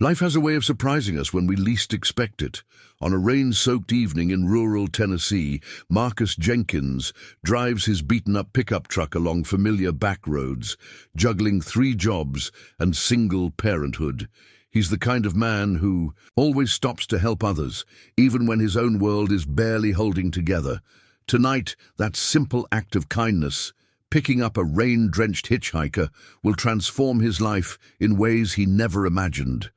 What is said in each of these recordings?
Life has a way of surprising us when we least expect it. On a rain-soaked evening in rural Tennessee, Marcus Jenkins drives his beaten-up pickup truck along familiar back roads, juggling 3 jobs and single parenthood. He's the kind of man who always stops to help others, even when his own world is barely holding together. Tonight, that simple act of kindness, picking up a rain-drenched hitchhiker, will transform his life in ways he never imagined.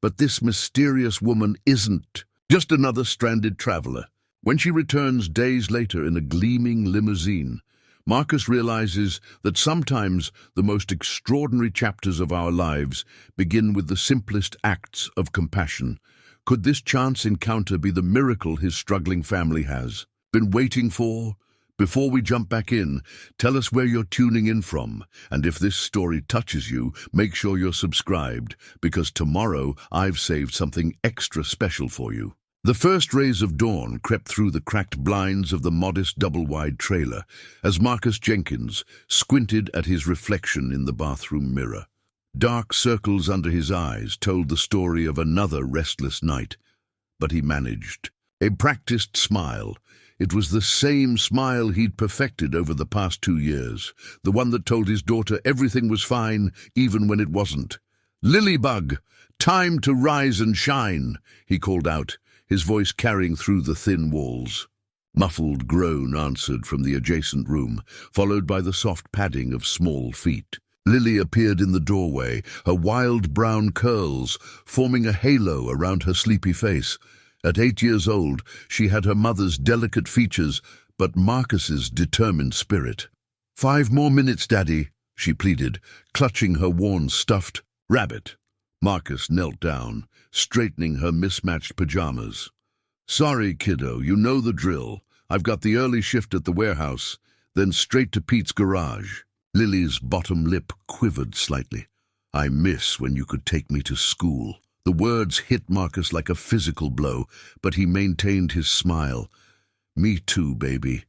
But this mysterious woman isn't just another stranded traveler. When she returns days later in a gleaming limousine, Marcus realizes that sometimes the most extraordinary chapters of our lives begin with the simplest acts of compassion. Could this chance encounter be the miracle his struggling family has been waiting for? Before we jump back in, tell us where you're tuning in from, and if this story touches you, make sure you're subscribed, because tomorrow I've saved something extra special for you. The first rays of dawn crept through the cracked blinds of the modest double-wide trailer as Marcus Jenkins squinted at his reflection in the bathroom mirror. Dark circles under his eyes told the story of another restless night, but he managed. A practiced smile. It was the same smile he'd perfected over the past 2 years, the one that told his daughter everything was fine, even when it wasn't. "Lilybug, time to rise and shine," he called out, his voice carrying through the thin walls. Muffled groan answered from the adjacent room, followed by the soft padding of small feet. Lily appeared in the doorway, her wild brown curls forming a halo around her sleepy face. At 8 years old, she had her mother's delicate features, but Marcus's determined spirit. "5 more minutes, Daddy," she pleaded, clutching her worn stuffed rabbit. Marcus knelt down, straightening her mismatched pajamas. "Sorry, kiddo, you know the drill. I've got the early shift at the warehouse, then straight to Pete's garage." Lily's bottom lip quivered slightly. "I miss when you could take me to school." The words hit Marcus like a physical blow, but he maintained his smile. "Me too, baby.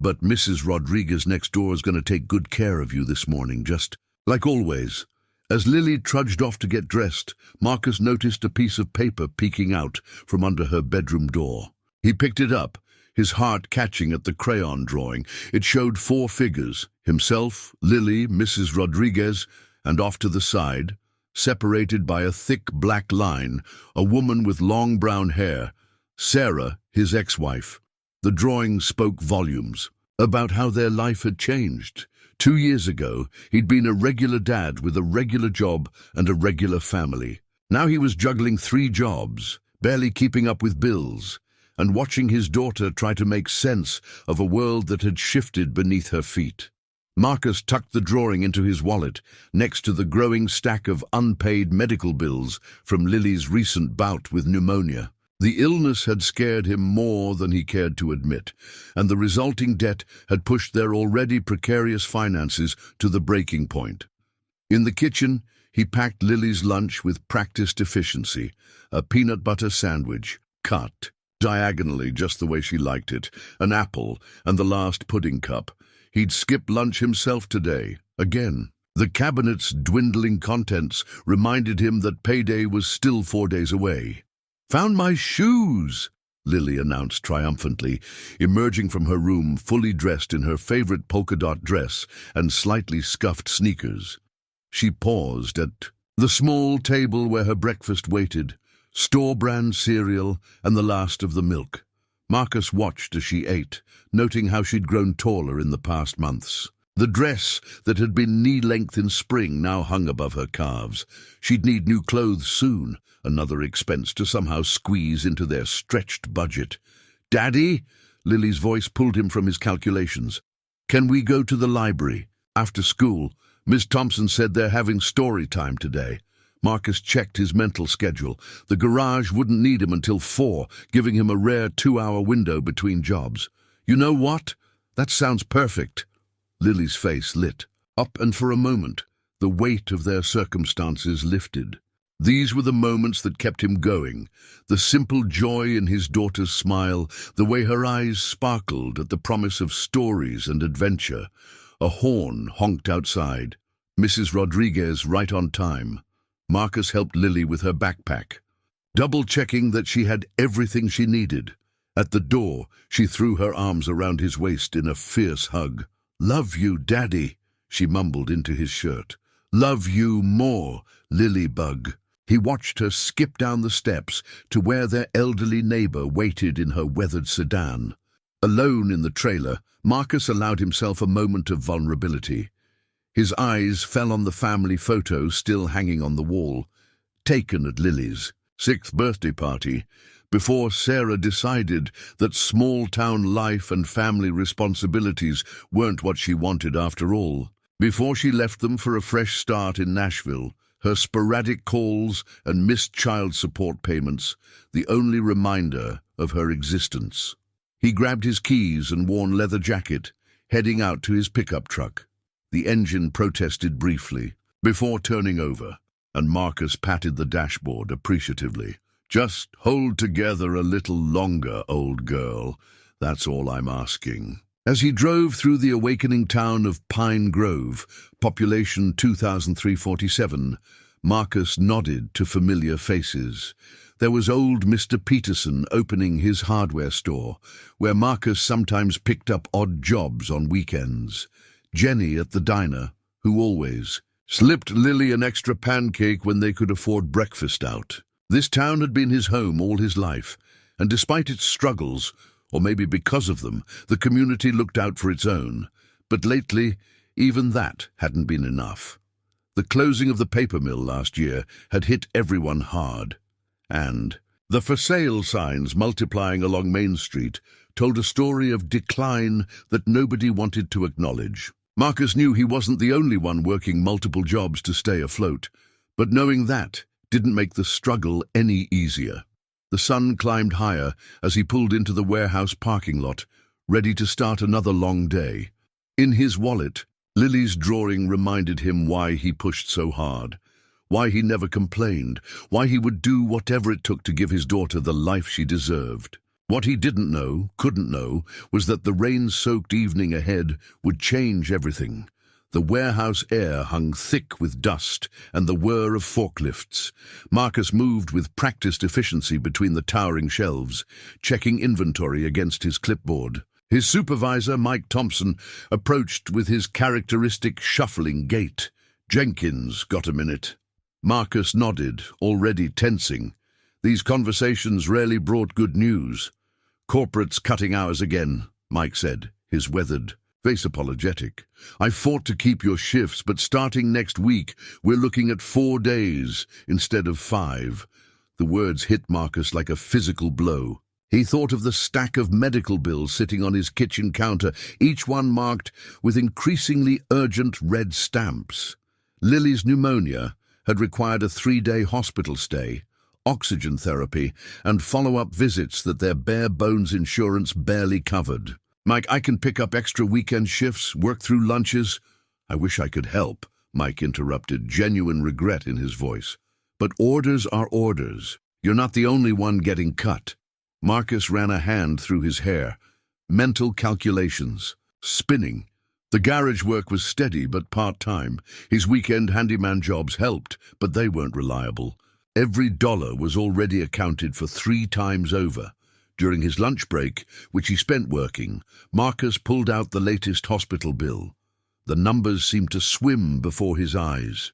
But Mrs. Rodriguez next door is going to take good care of you this morning, just like always." As Lily trudged off to get dressed, Marcus noticed a piece of paper peeking out from under her bedroom door. He picked it up, his heart catching at the crayon drawing. It showed 4 figures: himself, Lily, Mrs. Rodriguez, and off to the side, separated by a thick black line, a woman with long brown hair, Sarah, his ex-wife. The drawing spoke volumes about how their life had changed. 2 years ago, he'd been a regular dad with a regular job and a regular family. Now he was juggling 3 jobs, barely keeping up with bills, and watching his daughter try to make sense of a world that had shifted beneath her feet. Marcus tucked the drawing into his wallet, next to the growing stack of unpaid medical bills from Lily's recent bout with pneumonia. The illness had scared him more than he cared to admit, and the resulting debt had pushed their already precarious finances to the breaking point. In the kitchen, he packed Lily's lunch with practiced efficiency, a peanut butter sandwich, cut diagonally just the way she liked it, an apple, and the last pudding cup. He'd skipped lunch himself today, again. The cabinet's dwindling contents reminded him that payday was still 4 days away. "Found my shoes," Lily announced triumphantly, emerging from her room fully dressed in her favorite polka-dot dress and slightly scuffed sneakers. She paused at the small table where her breakfast waited, store-brand cereal and the last of the milk. Marcus watched as she ate, noting how she'd grown taller in the past months. The dress that had been knee-length in spring now hung above her calves. She'd need new clothes soon, another expense to somehow squeeze into their stretched budget. "Daddy?" Lily's voice pulled him from his calculations. "Can we go to the library? After school, Miss Thompson said they're having story time today." Marcus checked his mental schedule. The garage wouldn't need him until 4, giving him a rare 2-hour window between jobs. "You know what? That sounds perfect." Lily's face lit up, and for a moment, the weight of their circumstances lifted. These were the moments that kept him going, the simple joy in his daughter's smile, the way her eyes sparkled at the promise of stories and adventure. A horn honked outside. Mrs. Rodriguez right on time. Marcus helped Lily with her backpack, double-checking that she had everything she needed. At the door, she threw her arms around his waist in a fierce hug. "Love you, Daddy," she mumbled into his shirt. "Love you more, Lily Bug." He watched her skip down the steps to where their elderly neighbor waited in her weathered sedan. Alone in the trailer, Marcus allowed himself a moment of vulnerability. His eyes fell on the family photo still hanging on the wall, taken at Lily's 6th birthday party, before Sarah decided that small-town life and family responsibilities weren't what she wanted after all. Before she left them for a fresh start in Nashville, her sporadic calls and missed child support payments, the only reminder of her existence. He grabbed his keys and worn leather jacket, heading out to his pickup truck. The engine protested briefly, before turning over, and Marcus patted the dashboard appreciatively. "Just hold together a little longer, old girl. That's all I'm asking." As he drove through the awakening town of Pine Grove, population 2,347, Marcus nodded to familiar faces. There was old Mr. Peterson opening his hardware store, where Marcus sometimes picked up odd jobs on weekends. Jenny at the diner, who always slipped Lily an extra pancake when they could afford breakfast out. This town had been his home all his life, and despite its struggles, or maybe because of them, the community looked out for its own. But lately, even that hadn't been enough. The closing of the paper mill last year had hit everyone hard, and the for sale signs multiplying along Main Street told a story of decline that nobody wanted to acknowledge. Marcus knew he wasn't the only one working multiple jobs to stay afloat, but knowing that didn't make the struggle any easier. The sun climbed higher as he pulled into the warehouse parking lot, ready to start another long day. In his wallet, Lily's drawing reminded him why he pushed so hard, why he never complained, why he would do whatever it took to give his daughter the life she deserved. What he didn't know, couldn't know, was that the rain-soaked evening ahead would change everything. The warehouse air hung thick with dust and the whir of forklifts. Marcus moved with practiced efficiency between the towering shelves, checking inventory against his clipboard. His supervisor, Mike Thompson, approached with his characteristic shuffling gait. "Jenkins, got a minute?" Marcus nodded, already tensing. These conversations rarely brought good news. "Corporate's cutting hours again," Mike said, his weathered face apologetic. "I fought to keep your shifts, but starting next week, we're looking at 4 days instead of 5. The words hit Marcus like a physical blow. He thought of the stack of medical bills sitting on his kitchen counter, each one marked with increasingly urgent red stamps. Lily's pneumonia had required a 3-day hospital stay, oxygen therapy, and follow-up visits that their bare-bones insurance barely covered. "Mike, I can pick up extra weekend shifts, work through lunches." "I wish I could help," Mike interrupted, genuine regret in his voice. "But orders are orders. You're not the only one getting cut." Marcus ran a hand through his hair. Mental calculations. Spinning. The garage work was steady but part-time. His weekend handyman jobs helped, but they weren't reliable. Every dollar was already accounted for 3 times over. During his lunch break, which he spent working, Marcus pulled out the latest hospital bill. The numbers seemed to swim before his eyes.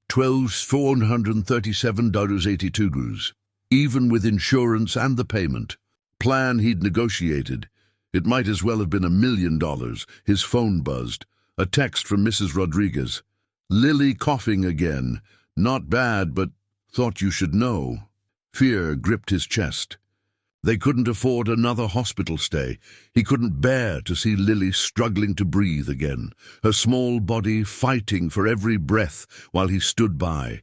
$1,437.82. Even with insurance and the payment plan he'd negotiated. It might as well have been $1 million. His phone buzzed. A text from Mrs. Rodriguez. "Lily coughing again. Not bad, but thought you should know." Fear gripped his chest. They couldn't afford another hospital stay. He couldn't bear to see Lily struggling to breathe again, her small body fighting for every breath while he stood by,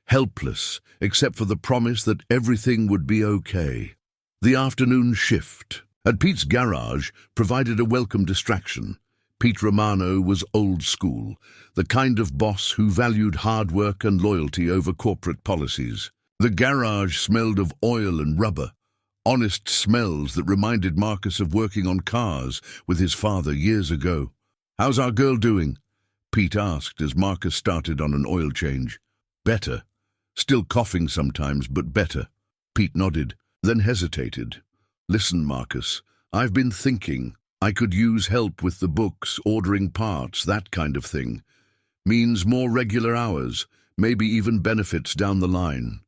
helpless except for the promise that everything would be okay. The afternoon shift at Pete's garage provided a welcome distraction. Pete Romano was old school, the kind of boss who valued hard work and loyalty over corporate policies. The garage smelled of oil and rubber, honest smells that reminded Marcus of working on cars with his father years ago. "How's our girl doing?" Pete asked as Marcus started on an oil change. "Better. Still coughing sometimes, but better. Pete nodded, then hesitated. Listen, Marcus, I've been thinking. I could use help with the books, ordering parts, that kind of thing. Means more regular hours, maybe even benefits down the line.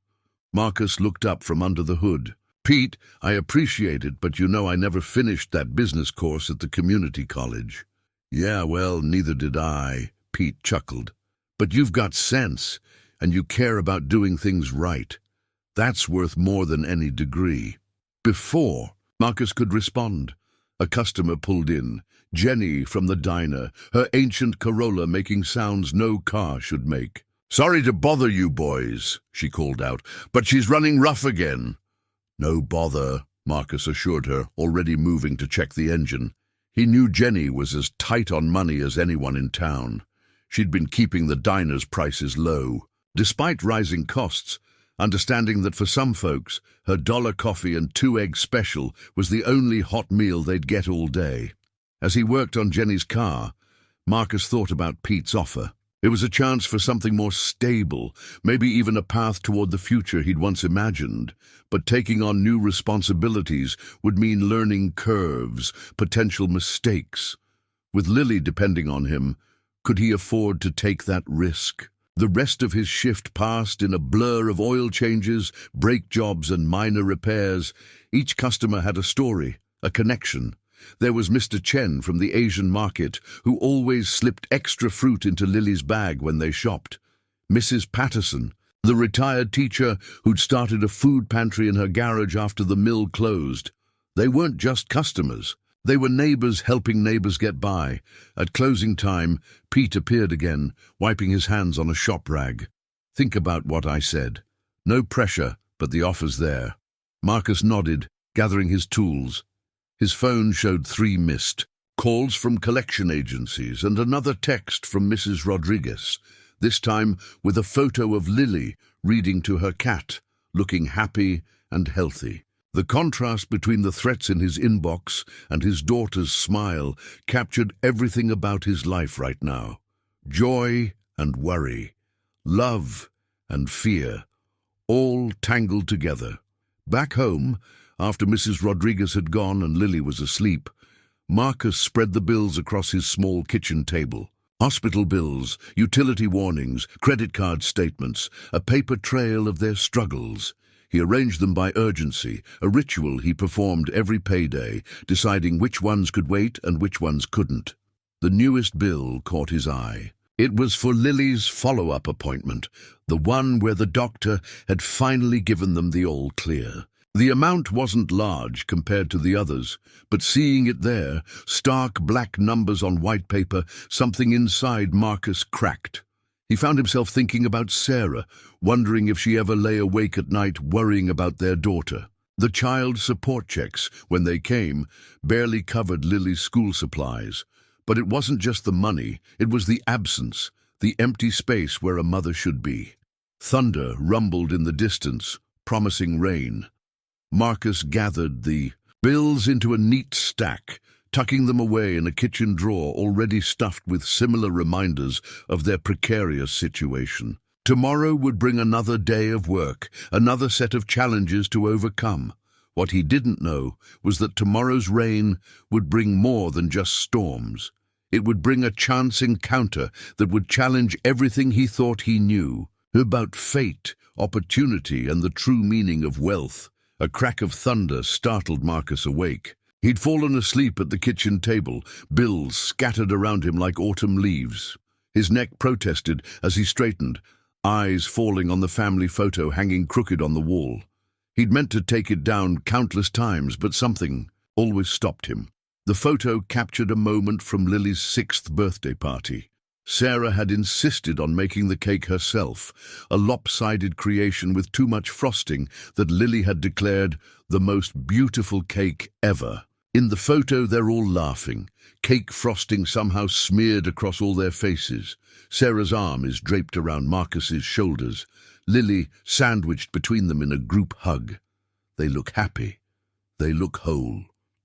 Marcus looked up from under the hood. Pete, I appreciate it, but you know I never finished that business course at the community college. Yeah, well, neither did I, Pete chuckled. But you've got sense, and you care about doing things right. That's worth more than any degree. Before Marcus could respond, a customer pulled in. Jenny from the diner, her ancient Corolla making sounds no car should make. Sorry to bother you boys, she called out, but she's running rough again. No bother, Marcus assured her, already moving to check the engine. He knew Jenny was as tight on money as anyone in town. She'd been keeping the diner's prices low, despite rising costs, understanding that for some folks, her dollar coffee and 2-egg special was the only hot meal they'd get all day. As he worked on Jenny's car, Marcus thought about Pete's offer. It was a chance for something more stable, maybe even a path toward the future he'd once imagined. But taking on new responsibilities would mean learning curves, potential mistakes. With Lily depending on him, could he afford to take that risk? The rest of his shift passed in a blur of oil changes, brake jobs, and minor repairs. Each customer had a story, a connection. There was Mr. Chen from the Asian market, who always slipped extra fruit into Lily's bag when they shopped. Mrs. Patterson, the retired teacher who'd started a food pantry in her garage after the mill closed. They weren't just customers. They were neighbors helping neighbors get by. At closing time, Pete appeared again, wiping his hands on a shop rag. Think about what I said. No pressure, but the offer's there. Marcus nodded, gathering his tools. His phone showed 3 missed calls from collection agencies and another text from Mrs. Rodriguez, this time with a photo of Lily reading to her cat, looking happy and healthy. The contrast between the threats in his inbox and his daughter's smile captured everything about his life right now. Joy and worry, love and fear, all tangled together. Back home, after Mrs. Rodriguez had gone and Lily was asleep, Marcus spread the bills across his small kitchen table. Hospital bills, utility warnings, credit card statements, a paper trail of their struggles. He arranged them by urgency, a ritual he performed every payday, deciding which ones could wait and which ones couldn't. The newest bill caught his eye. It was for Lily's follow-up appointment, the one where the doctor had finally given them the all clear. The amount wasn't large compared to the others, but seeing it there, stark black numbers on white paper, something inside Marcus cracked. He found himself thinking about Sarah, wondering if she ever lay awake at night worrying about their daughter. The child support checks, when they came, barely covered Lily's school supplies. But it wasn't just the money, it was the absence, the empty space where a mother should be. Thunder rumbled in the distance, promising rain. Marcus gathered the bills into a neat stack, tucking them away in a kitchen drawer already stuffed with similar reminders of their precarious situation. Tomorrow would bring another day of work, another set of challenges to overcome. What he didn't know was that tomorrow's rain would bring more than just storms. It would bring a chance encounter that would challenge everything he thought he knew about fate, opportunity, and the true meaning of wealth. A crack of thunder startled Marcus awake. He'd fallen asleep at the kitchen table, bills scattered around him like autumn leaves. His neck protested as he straightened, eyes falling on the family photo hanging crooked on the wall. He'd meant to take it down countless times, but something always stopped him. The photo captured a moment from Lily's 6th birthday party. Sarah had insisted on making the cake herself, a lopsided creation with too much frosting that Lily had declared the most beautiful cake ever. In the photo, they're all laughing, cake frosting somehow smeared across all their faces. Sarah's arm is draped around Marcus's shoulders, Lily sandwiched between them in a group hug. They look happy. They look whole.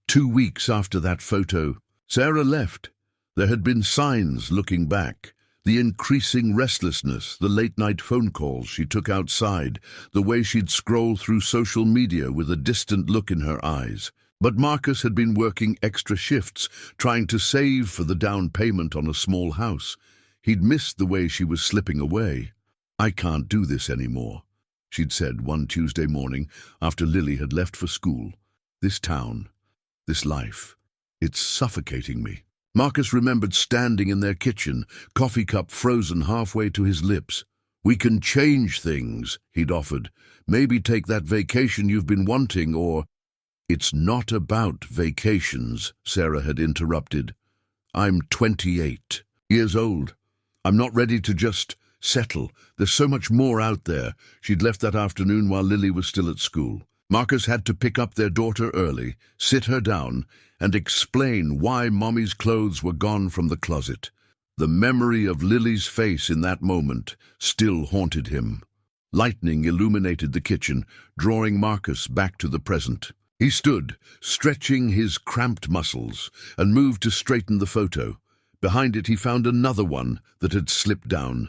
2 weeks after that photo, Sarah left. There had been signs looking back, The increasing restlessness, the late-night phone calls she took outside, the way she'd scroll through social media with a distant look in her eyes. But Marcus had been working extra shifts, trying to save for the down payment on a small house. He'd missed the way she was slipping away. "I can't do this anymore," she'd said one Tuesday morning after Lily had left for school. "This town, this life, it's suffocating me." Marcus remembered standing in their kitchen, coffee cup frozen halfway to his lips. "We can change things," he'd offered. "Maybe take that vacation you've been wanting, or—" "It's not about vacations," Sarah had interrupted. "I'm 28 years old. I'm not ready to just settle. There's so much more out there." She'd left that afternoon while Lily was still at school. Marcus had to pick up their daughter early, sit her down, and explain why Mommy's clothes were gone from the closet. The memory of Lily's face in that moment still haunted him. Lightning illuminated the kitchen, drawing Marcus back to the present. He stood, stretching his cramped muscles, and moved to straighten the photo. Behind it he found another one that had slipped down.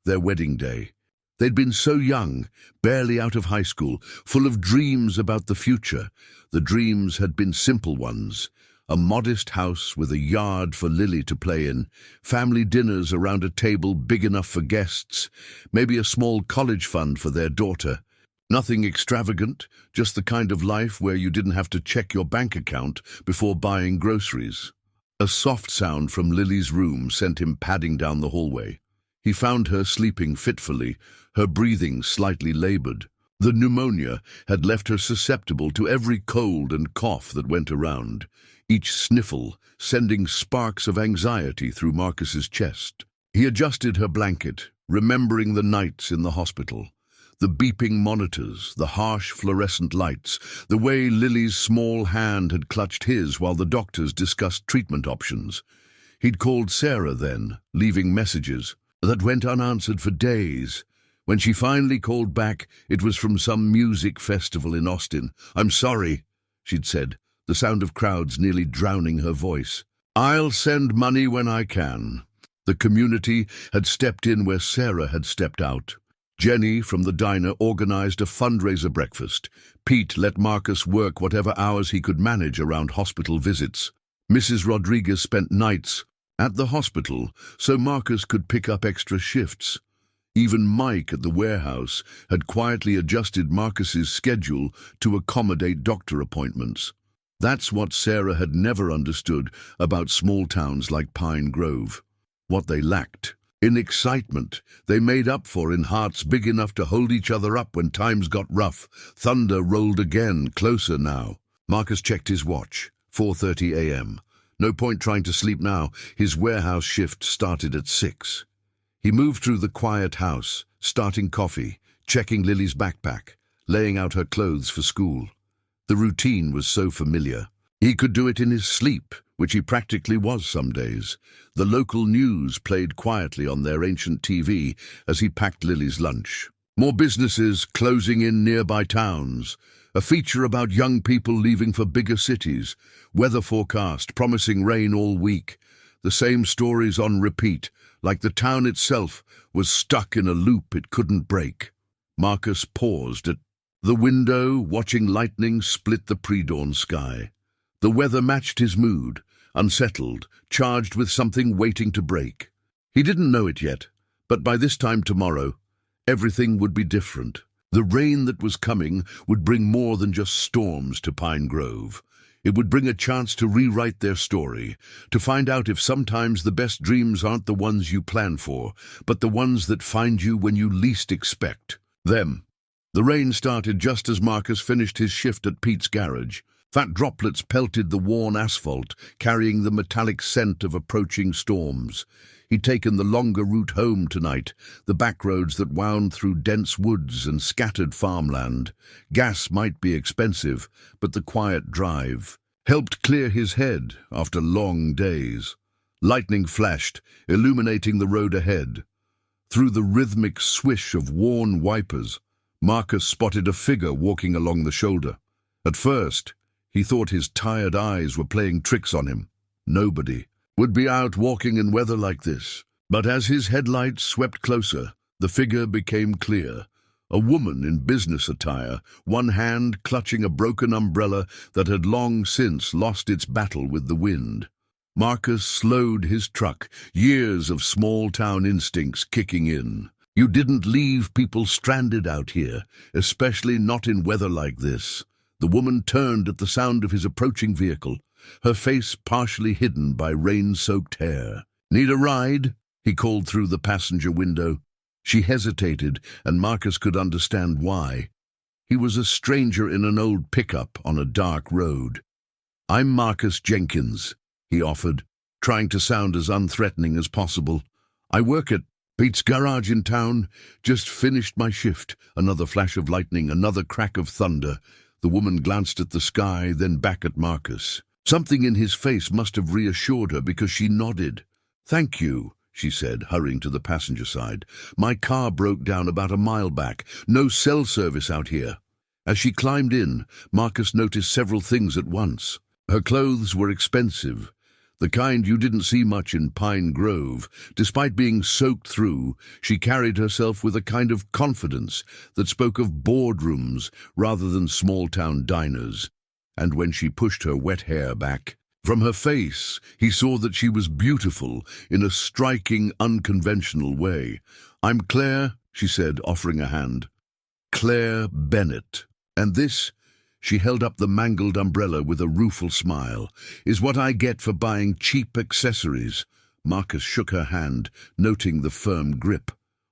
Their wedding day. They'd been so young, barely out of high school, full of dreams about the future. The dreams had been simple ones. A modest house with a yard for Lily to play in, family dinners around a table big enough for guests, maybe a small college fund for their daughter. Nothing extravagant, just the kind of life where you didn't have to check your bank account before buying groceries. A soft sound from Lily's room sent him padding down the hallway. He found her sleeping fitfully, her breathing slightly labored. The pneumonia had left her susceptible to every cold and cough that went around, each sniffle sending sparks of anxiety through Marcus's chest. He adjusted her blanket, remembering the nights in the hospital. The beeping monitors, the harsh fluorescent lights, the way Lily's small hand had clutched his while the doctors discussed treatment options. He'd called Sarah then, leaving messages that went unanswered for days. When she finally called back, it was from some music festival in Austin. "I'm sorry," she'd said, the sound of crowds nearly drowning her voice. "I'll send money when I can." The community had stepped in where Sarah had stepped out. Jenny from the diner organized a fundraiser breakfast. Pete let Marcus work whatever hours he could manage around hospital visits. Mrs. Rodriguez spent nights at the hospital so Marcus could pick up extra shifts. Even Mike at the warehouse had quietly adjusted Marcus's schedule to accommodate doctor appointments. That's what Sarah had never understood about small towns like Pine Grove. What they lacked in excitement, they made up for in hearts big enough to hold each other up when times got rough. Thunder rolled again, closer now. Marcus checked his watch. 4:30 a.m. No point trying to sleep now. His warehouse shift started at 6. He moved through the quiet house, starting coffee, checking Lily's backpack, laying out her clothes for school. The routine was so familiar. He could do it in his sleep, which he practically was some days. The local news played quietly on their ancient TV as he packed Lily's lunch. More businesses closing in nearby towns. A feature about young people leaving for bigger cities. Weather forecast promising rain all week. The same stories on repeat, like the town itself was stuck in a loop it couldn't break. Marcus paused at the window, watching lightning split the pre-dawn sky. The weather matched his mood, unsettled, charged with something waiting to break. He didn't know it yet, but by this time tomorrow, everything would be different. The rain that was coming would bring more than just storms to Pine Grove. It would bring a chance to rewrite their story, to find out if sometimes the best dreams aren't the ones you plan for, but the ones that find you when you least expect them. The rain started just as Marcus finished his shift at Pete's garage. Fat droplets pelted the worn asphalt, carrying the metallic scent of approaching storms. He'd taken the longer route home tonight, the back roads that wound through dense woods and scattered farmland. Gas might be expensive, but the quiet drive helped clear his head after long days. Lightning flashed, illuminating the road ahead. Through the rhythmic swish of worn wipers, Marcus spotted a figure walking along the shoulder. At first, he thought his tired eyes were playing tricks on him. Nobody would be out walking in weather like this, But as his headlights swept closer, the figure became clear. A woman in business attire, one hand clutching a broken umbrella that had long since lost its battle with the wind. Marcus slowed his truck, years of small-town instincts kicking in. You didn't leave people stranded out here, especially not in weather like this. The woman turned at the sound of his approaching vehicle, her face partially hidden by rain-soaked hair. "Need a ride?" he called through the passenger window. She hesitated, and Marcus could understand why. He was a stranger in an old pickup on a dark road. "I'm Marcus Jenkins," he offered, trying to sound as unthreatening as possible. "I work at Pete's garage in town. Just finished my shift." Another flash of lightning, another crack of thunder. The woman glanced at the sky, then back at Marcus. Something in his face must have reassured her because she nodded. "Thank you," she said, hurrying to the passenger side. "My car broke down about a mile back. No cell service out here." As she climbed in, Marcus noticed several things at once. Her clothes were expensive, the kind you didn't see much in Pine Grove. Despite being soaked through, she carried herself with a kind of confidence that spoke of boardrooms rather than small-town diners. And when she pushed her wet hair back, from her face, he saw that she was beautiful in a striking, unconventional way. "I'm Claire," she said, offering a hand. "Claire Bennett. And this," she held up the mangled umbrella with a rueful smile, "is what I get for buying cheap accessories." Marcus shook her hand, noting the firm grip.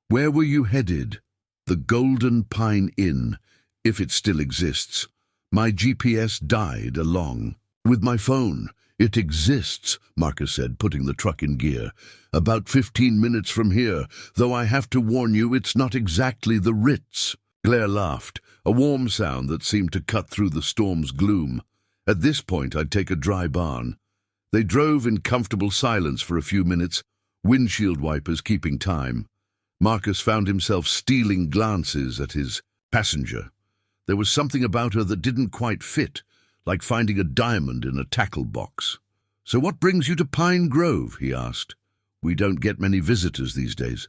"Where were you headed?" "The Golden Pine Inn, if it still exists. My GPS died along with my phone." "It exists," Marcus said, putting the truck in gear. "About 15 minutes from here, though I have to warn you it's not exactly the Ritz." Claire laughed, a warm sound that seemed to cut through the storm's gloom. "At this point I'd take a dry barn." They drove in comfortable silence for a few minutes, windshield wipers keeping time. Marcus found himself stealing glances at his passenger. There was something about her that didn't quite fit, like finding a diamond in a tackle box. "So what brings you to Pine Grove?" he asked. "We don't get many visitors these days."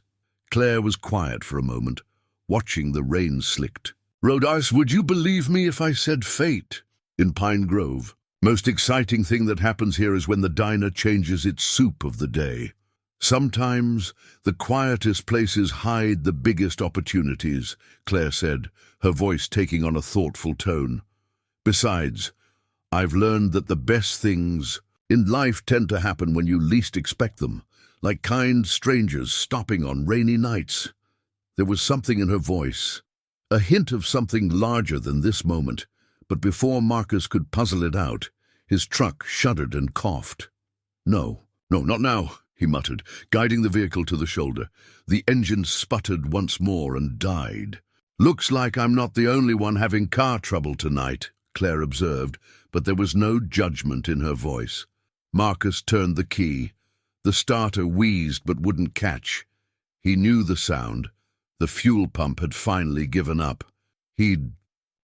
Claire was quiet for a moment, watching the rain slicked. "Rhodas, would you believe me if I said fate? In Pine Grove, most exciting thing that happens here is when the diner changes its soup of the day. Sometimes the quietest places hide the biggest opportunities," Claire said, her voice taking on a thoughtful tone. "Besides, I've learned that the best things in life tend to happen when you least expect them, like kind strangers stopping on rainy nights." There was something in her voice, a hint of something larger than this moment, but before Marcus could puzzle it out, his truck shuddered and coughed. No, not now," he muttered, guiding the vehicle to the shoulder. The engine sputtered once more and died. "Looks like I'm not the only one having car trouble tonight," Claire observed, but there was no judgment in her voice. Marcus turned the key. The starter wheezed but wouldn't catch. He knew the sound. The fuel pump had finally given up. He'd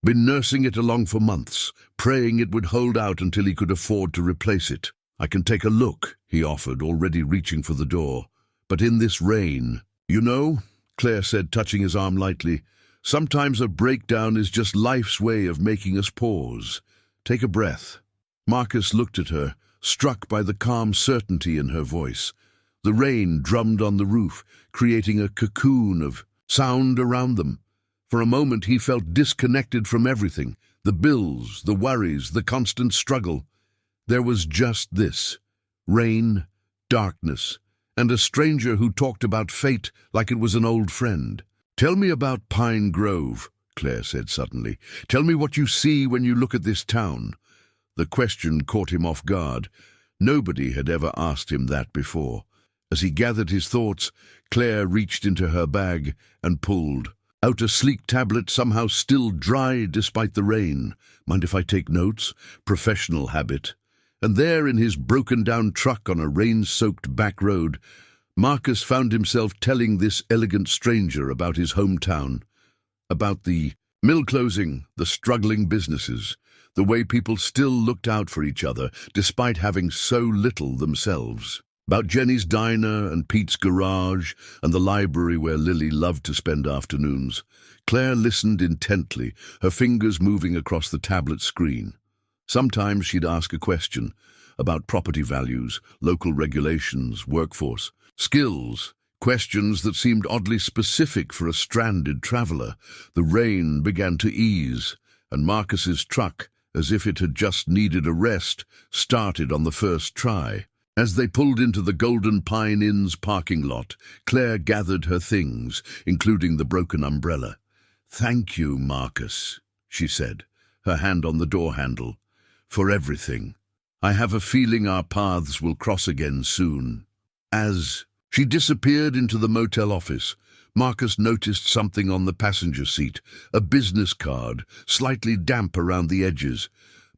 been nursing it along for months, praying it would hold out until he could afford to replace it. "I can take a look," he offered, already reaching for the door. "But in this rain—" "You know," Claire said, touching his arm lightly, "sometimes a breakdown is just life's way of making us pause. Take a breath." Marcus looked at her, struck by the calm certainty in her voice. The rain drummed on the roof, creating a cocoon of sound around them. For a moment he felt disconnected from everything, the bills, the worries, the constant struggle. There was just this: rain, darkness, and a stranger who talked about fate like it was an old friend. "Tell me about Pine Grove," Claire said suddenly. "Tell me what you see when you look at this town." The question caught him off guard. Nobody had ever asked him that before. As he gathered his thoughts, Claire reached into her bag and pulled out a sleek tablet, somehow still dry despite the rain. "Mind if I take notes?" Professional habit. And there in his broken-down truck on a rain-soaked back road, Marcus found himself telling this elegant stranger about his hometown, about the mill closing, the struggling businesses, the way people still looked out for each other despite having so little themselves. About Jenny's diner and Pete's garage and the library where Lily loved to spend afternoons. Claire listened intently, her fingers moving across the tablet screen. Sometimes she'd ask a question about property values, local regulations, workforce, skills, questions that seemed oddly specific for a stranded traveler. The rain began to ease, and Marcus's truck, as if it had just needed a rest, started on the first try. As they pulled into the Golden Pine Inn's parking lot, Claire gathered her things, including the broken umbrella. "Thank you, Marcus," she said, her hand on the door handle, "for everything. I have a feeling our paths will cross again soon." As she disappeared into the motel office, Marcus noticed something on the passenger seat, a business card, slightly damp around the edges.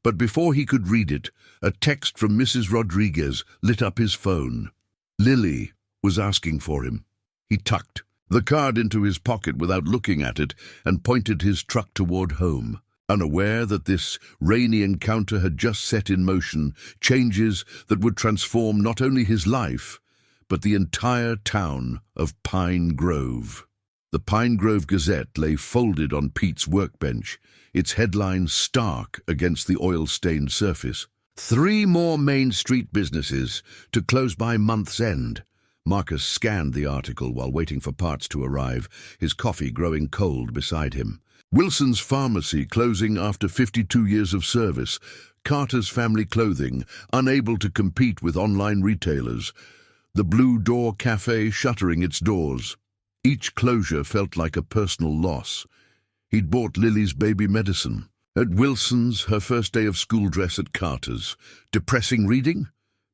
But before he could read it, a text from Mrs. Rodriguez lit up his phone. Lily was asking for him. He tucked the card into his pocket without looking at it and pointed his truck toward home, unaware that this rainy encounter had just set in motion changes that would transform not only his life, but the entire town of Pine Grove. The Pine Grove Gazette lay folded on Pete's workbench, its headline stark against the oil-stained surface. 3 more Main Street businesses to close by month's end. Marcus scanned the article while waiting for parts to arrive, his coffee growing cold beside him. Wilson's Pharmacy closing after 52 years of service. Carter's Family Clothing unable to compete with online retailers. The Blue Door Cafe shuttering its doors. Each closure felt like a personal loss. He'd bought Lily's baby medicine. At Wilson's, her first day of school dress at Carter's. Depressing reading?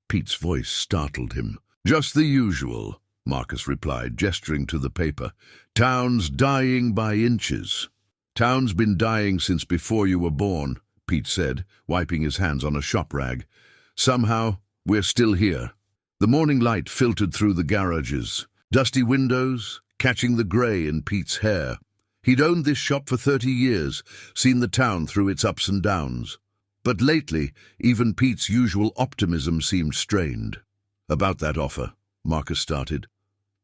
Pete's voice startled him. "Just the usual," Marcus replied, gesturing to the paper. "Town's dying by inches." "Town's been dying since before you were born," Pete said, wiping his hands on a shop rag. "Somehow, we're still here." The morning light filtered through the garages. Dusty windows, catching the grey in Pete's hair. He'd owned this shop for 30 years, seen the town through its ups and downs. But lately, even Pete's usual optimism seemed strained. "About that offer," Marcus started,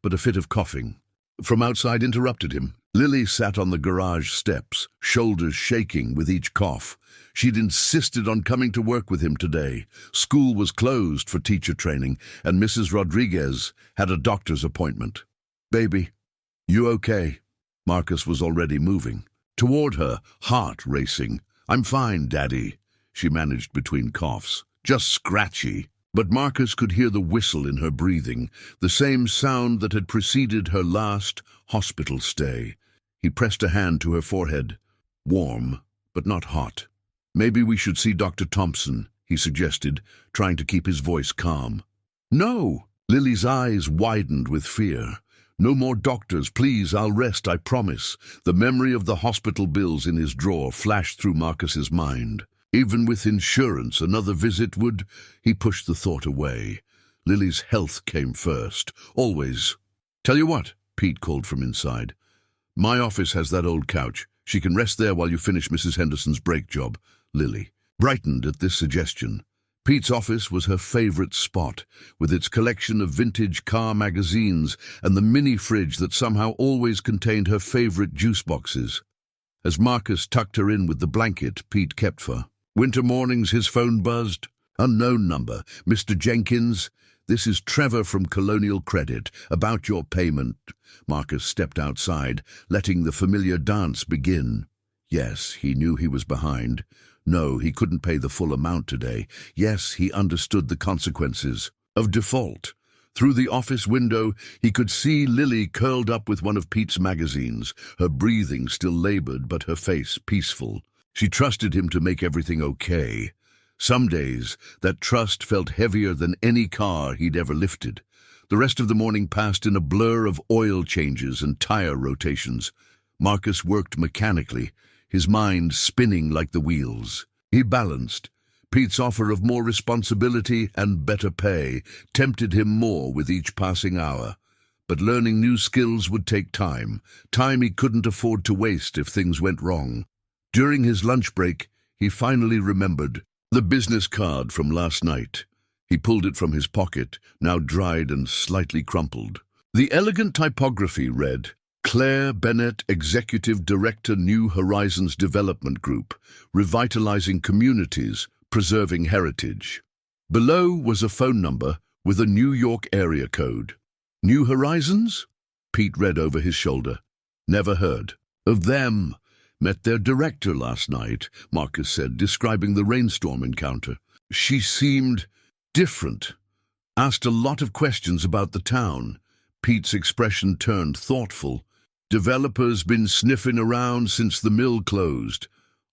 but a fit of coughing from outside interrupted him. Lily sat on the garage steps, shoulders shaking with each cough. She'd insisted on coming to work with him today. School was closed for teacher training, and Mrs. Rodriguez had a doctor's appointment. "Baby, you okay?" Marcus was already moving toward her, heart racing. "I'm fine, Daddy," she managed between coughs. "Just scratchy." But Marcus could hear the whistle in her breathing, the same sound that had preceded her last hospital stay. He pressed a hand to her forehead. Warm, but not hot. "Maybe we should see Dr. Thompson," he suggested, trying to keep his voice calm. "No!" Lily's eyes widened with fear. "No more doctors, please, I'll rest, I promise." The memory of the hospital bills in his drawer flashed through Marcus's mind. Even with insurance, another visit would... He pushed the thought away. Lily's health came first, always. "Tell you what," Pete called from inside. "My office has that old couch. She can rest there while you finish Mrs. Henderson's brake job." Lily brightened at this suggestion. Pete's office was her favorite spot, with its collection of vintage car magazines and the mini fridge that somehow always contained her favorite juice boxes. As Marcus tucked her in with the blanket Pete kept for winter mornings, his phone buzzed. "Unknown number. Mr. Jenkins, this is Trevor from Colonial Credit. About your payment." Marcus stepped outside, letting the familiar dance begin. Yes, he knew he was behind. No, he couldn't pay the full amount today. Yes, he understood the consequences of default. Through the office window, he could see Lily curled up with one of Pete's magazines, her breathing still labored but her face peaceful. She trusted him to make everything okay. Some days, that trust felt heavier than any car he'd ever lifted. The rest of the morning passed in a blur of oil changes and tire rotations. Marcus worked mechanically, his mind spinning like the wheels. He balanced. Pete's offer of more responsibility and better pay tempted him more with each passing hour. But learning new skills would take time he couldn't afford to waste if things went wrong. During his lunch break, he finally remembered the business card from last night. He pulled it from his pocket, now dried and slightly crumpled. The elegant typography read, Claire Bennett, Executive Director, New Horizons Development Group, revitalizing communities, preserving heritage. Below was a phone number with a New York area code. New Horizons? Pete read over his shoulder. Never heard of them. Met their director last night, Marcus said, describing the rainstorm encounter. She seemed different. Asked a lot of questions about the town. Pete's expression turned thoughtful. Developers been sniffing around since the mill closed.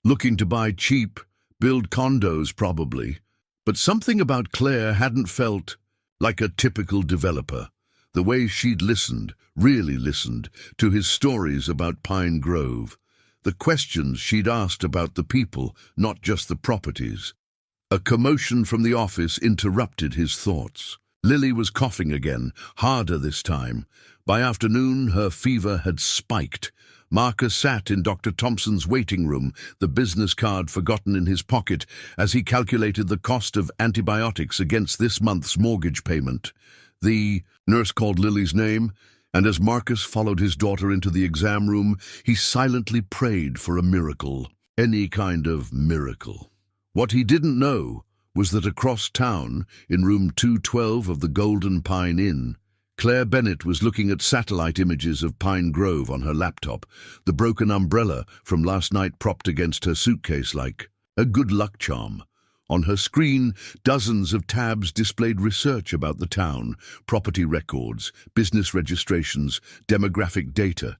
Looking to buy cheap, build condos probably. But something about Claire hadn't felt like a typical developer. The way she'd listened, really listened, to his stories about Pine Grove. The questions she'd asked about the people, not just the properties. A commotion from the office interrupted his thoughts. Lily was coughing again, harder this time. By afternoon, her fever had spiked. Marcus sat in Dr. Thompson's waiting room, the business card forgotten in his pocket, as he calculated the cost of antibiotics against this month's mortgage payment. The nurse called Lily's name, and as Marcus followed his daughter into the exam room, he silently prayed for a miracle, any kind of miracle. What he didn't know was that across town, in room 212 of the Golden Pine Inn, Claire Bennett was looking at satellite images of Pine Grove on her laptop, the broken umbrella from last night propped against her suitcase like a good luck charm. On her screen, dozens of tabs displayed research about the town, property records, business registrations, demographic data.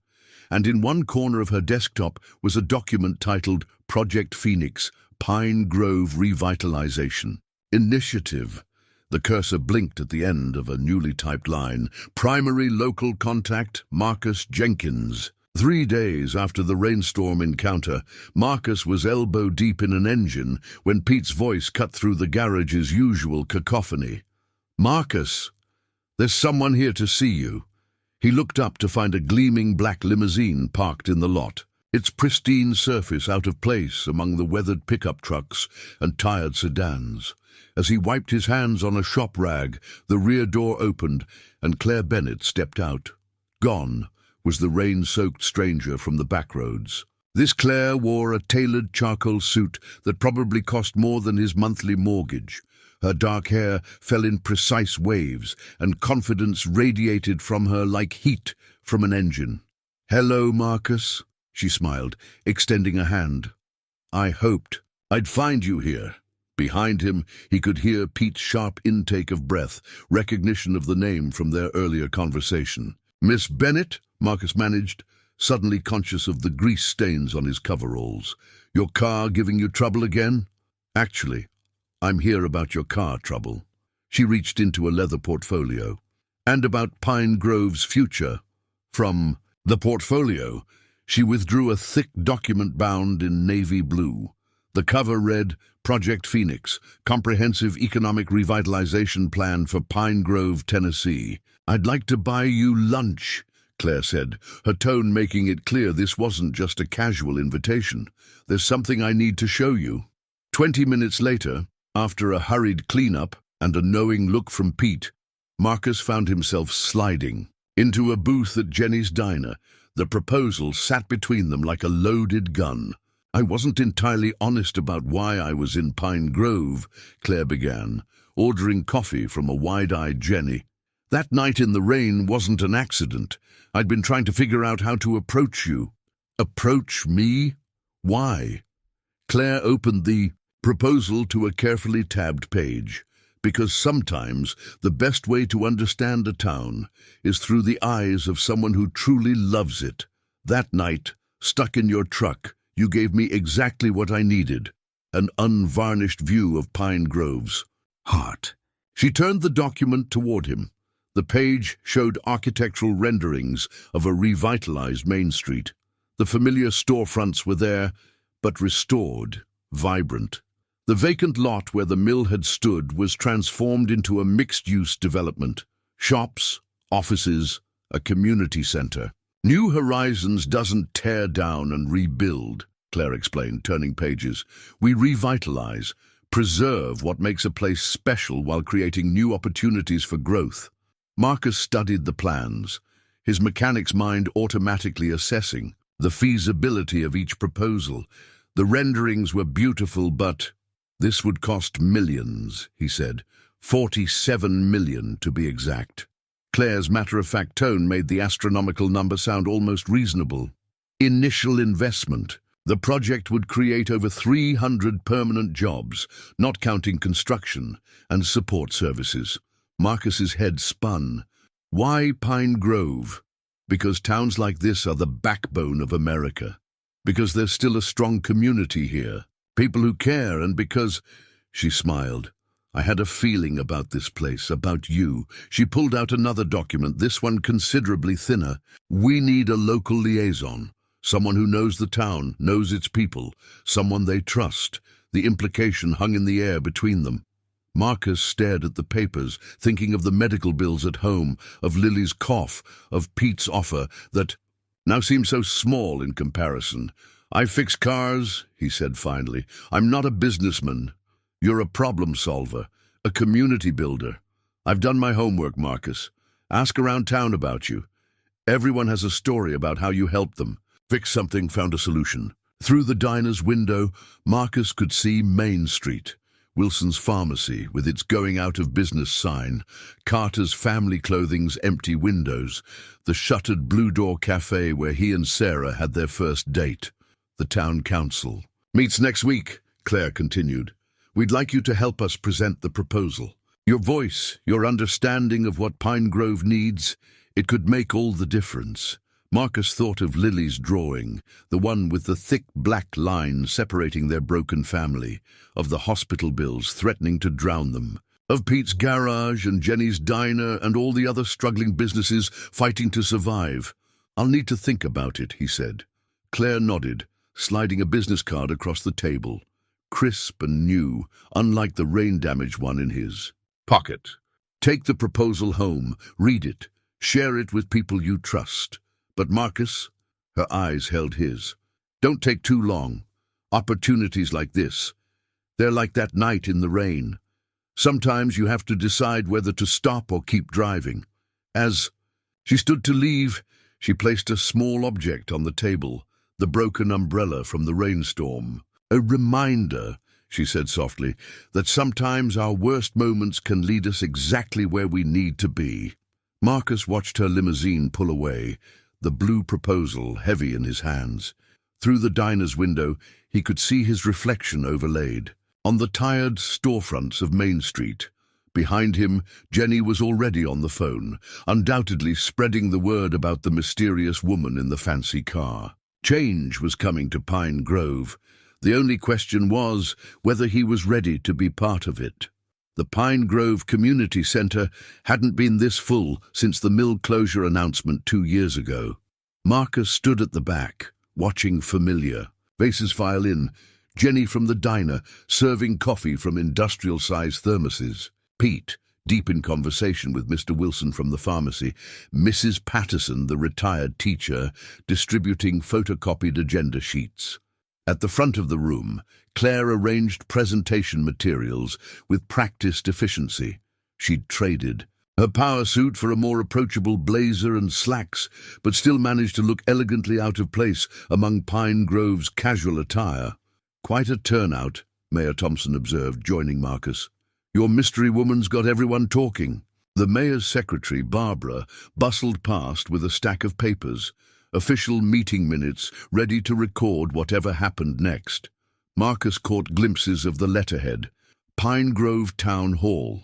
And in one corner of her desktop was a document titled Project Phoenix, Pine Grove Revitalization Initiative. The cursor blinked at the end of a newly typed line. Primary local contact, Marcus Jenkins. 3 days after the rainstorm encounter, Marcus was elbow-deep in an engine when Pete's voice cut through the garage's usual cacophony. "Marcus, there's someone here to see you." He looked up to find a gleaming black limousine parked in the lot, its pristine surface out of place among the weathered pickup trucks and tired sedans. As he wiped his hands on a shop rag, the rear door opened and Claire Bennett stepped out. Gone was the rain-soaked stranger from the back roads. This Claire wore a tailored charcoal suit that probably cost more than his monthly mortgage. Her dark hair fell in precise waves, and confidence radiated from her like heat from an engine. "Hello, Marcus," she smiled, extending a hand. "I hoped I'd find you here." Behind him, he could hear Pete's sharp intake of breath, recognition of the name from their earlier conversation. "Miss Bennett?" Marcus managed, suddenly conscious of the grease stains on his coveralls. "Your car giving you trouble again?" "Actually, I'm here about your car trouble." She reached into a leather portfolio. "And about Pine Grove's future." From the portfolio, she withdrew a thick document bound in navy blue. The cover read, Project Phoenix, Comprehensive Economic Revitalization Plan for Pine Grove, Tennessee. "I'd like to buy you lunch," Claire said, her tone making it clear this wasn't just a casual invitation. "There's something I need to show you." 20 minutes later, after a hurried cleanup and a knowing look from Pete, Marcus found himself sliding into a booth at Jenny's Diner. The proposal sat between them like a loaded gun. "I wasn't entirely honest about why I was in Pine Grove," Claire began, ordering coffee from a wide-eyed Jenny. "That night in the rain wasn't an accident. I'd been trying to figure out how to approach you." "Approach me? Why?" Claire opened the proposal to a carefully tabbed page. "Because sometimes the best way to understand a town is through the eyes of someone who truly loves it. That night, stuck in your truck, you gave me exactly what I needed, an unvarnished view of Pine Grove's heart." She turned the document toward him. The page showed architectural renderings of a revitalized Main Street. The familiar storefronts were there, but restored, vibrant. The vacant lot where the mill had stood was transformed into a mixed-use development. Shops, offices, a community center. "New Horizons doesn't tear down and rebuild," Claire explained, turning pages. "We revitalize, Preserve what makes a place special while creating new opportunities for growth. Marcus studied the plans, his mechanic's mind automatically assessing the feasibility of each proposal. The renderings were beautiful, but this would cost millions, he said. 47 million to be exact. Claire's matter-of-fact tone made the astronomical number sound almost reasonable. Initial investment. The project would create over 300 permanent jobs, not counting construction and support services. Marcus's head spun. Why Pine Grove? Because towns like this are the backbone of America. Because there's still a strong community here. People who care, and because... She smiled. I had a feeling about this place, about you. She pulled out another document, this one considerably thinner. We need a local liaison. Someone who knows the town, knows its people, someone they trust. The implication hung in the air between them. Marcus stared at the papers, thinking of the medical bills at home, of Lily's cough, of Pete's offer that now seemed so small in comparison. I fix cars, he said finally. I'm not a businessman. You're a problem solver, a community builder. I've done my homework, Marcus. Ask around town about you. Everyone has a story about how you helped them. Fix something, found a solution. Through the diner's window, Marcus could see Main Street, Wilson's pharmacy with its going-out-of-business sign, Carter's Family Clothing's empty windows, the shuttered Blue Door Cafe where he and Sarah had their first date, the town council. Meets next week, Claire continued. We'd like you to help us present the proposal. Your voice, your understanding of what Pine Grove needs, it could make all the difference. Marcus thought of Lily's drawing, the one with the thick black line separating their broken family, of the hospital bills threatening to drown them, of Pete's garage and Jenny's diner and all the other struggling businesses fighting to survive. I'll need to think about it, he said. Claire nodded, sliding a business card across the table, crisp and new, unlike the rain-damaged one in his pocket. Take the proposal home, read it, share it with people you trust. But Marcus, her eyes held his. Don't take too long. Opportunities like this, they're like that night in the rain. Sometimes you have to decide whether to stop or keep driving. As she stood to leave, she placed a small object on the table, the broken umbrella from the rainstorm. A reminder, she said softly, that sometimes our worst moments can lead us exactly where we need to be. Marcus watched her limousine pull away, the blue proposal heavy in his hands. Through the diner's window, he could see his reflection overlaid. On the tired storefronts of Main Street, behind him, Jenny was already on the phone, undoubtedly spreading the word about the mysterious woman in the fancy car. Change was coming to Pine Grove. The only question was whether he was ready to be part of it. The Pine Grove Community Center hadn't been this full since the mill closure announcement 2 years ago. Marcus stood at the back, watching familiar. Bass's violin, Jenny from the diner, serving coffee from industrial-sized thermoses. Pete, deep in conversation with Mr. Wilson from the pharmacy. Mrs. Patterson, the retired teacher, distributing photocopied agenda sheets. At the front of the room, Claire arranged presentation materials with practiced efficiency. She'd traded her power suit for a more approachable blazer and slacks, but still managed to look elegantly out of place among Pine Grove's casual attire. Quite a turnout, Mayor Thompson observed, joining Marcus. Your mystery woman's got everyone talking. The mayor's secretary, Barbara, bustled past with a stack of papers, official meeting minutes ready to record whatever happened next. Marcus caught glimpses of the letterhead. Pine Grove Town Hall.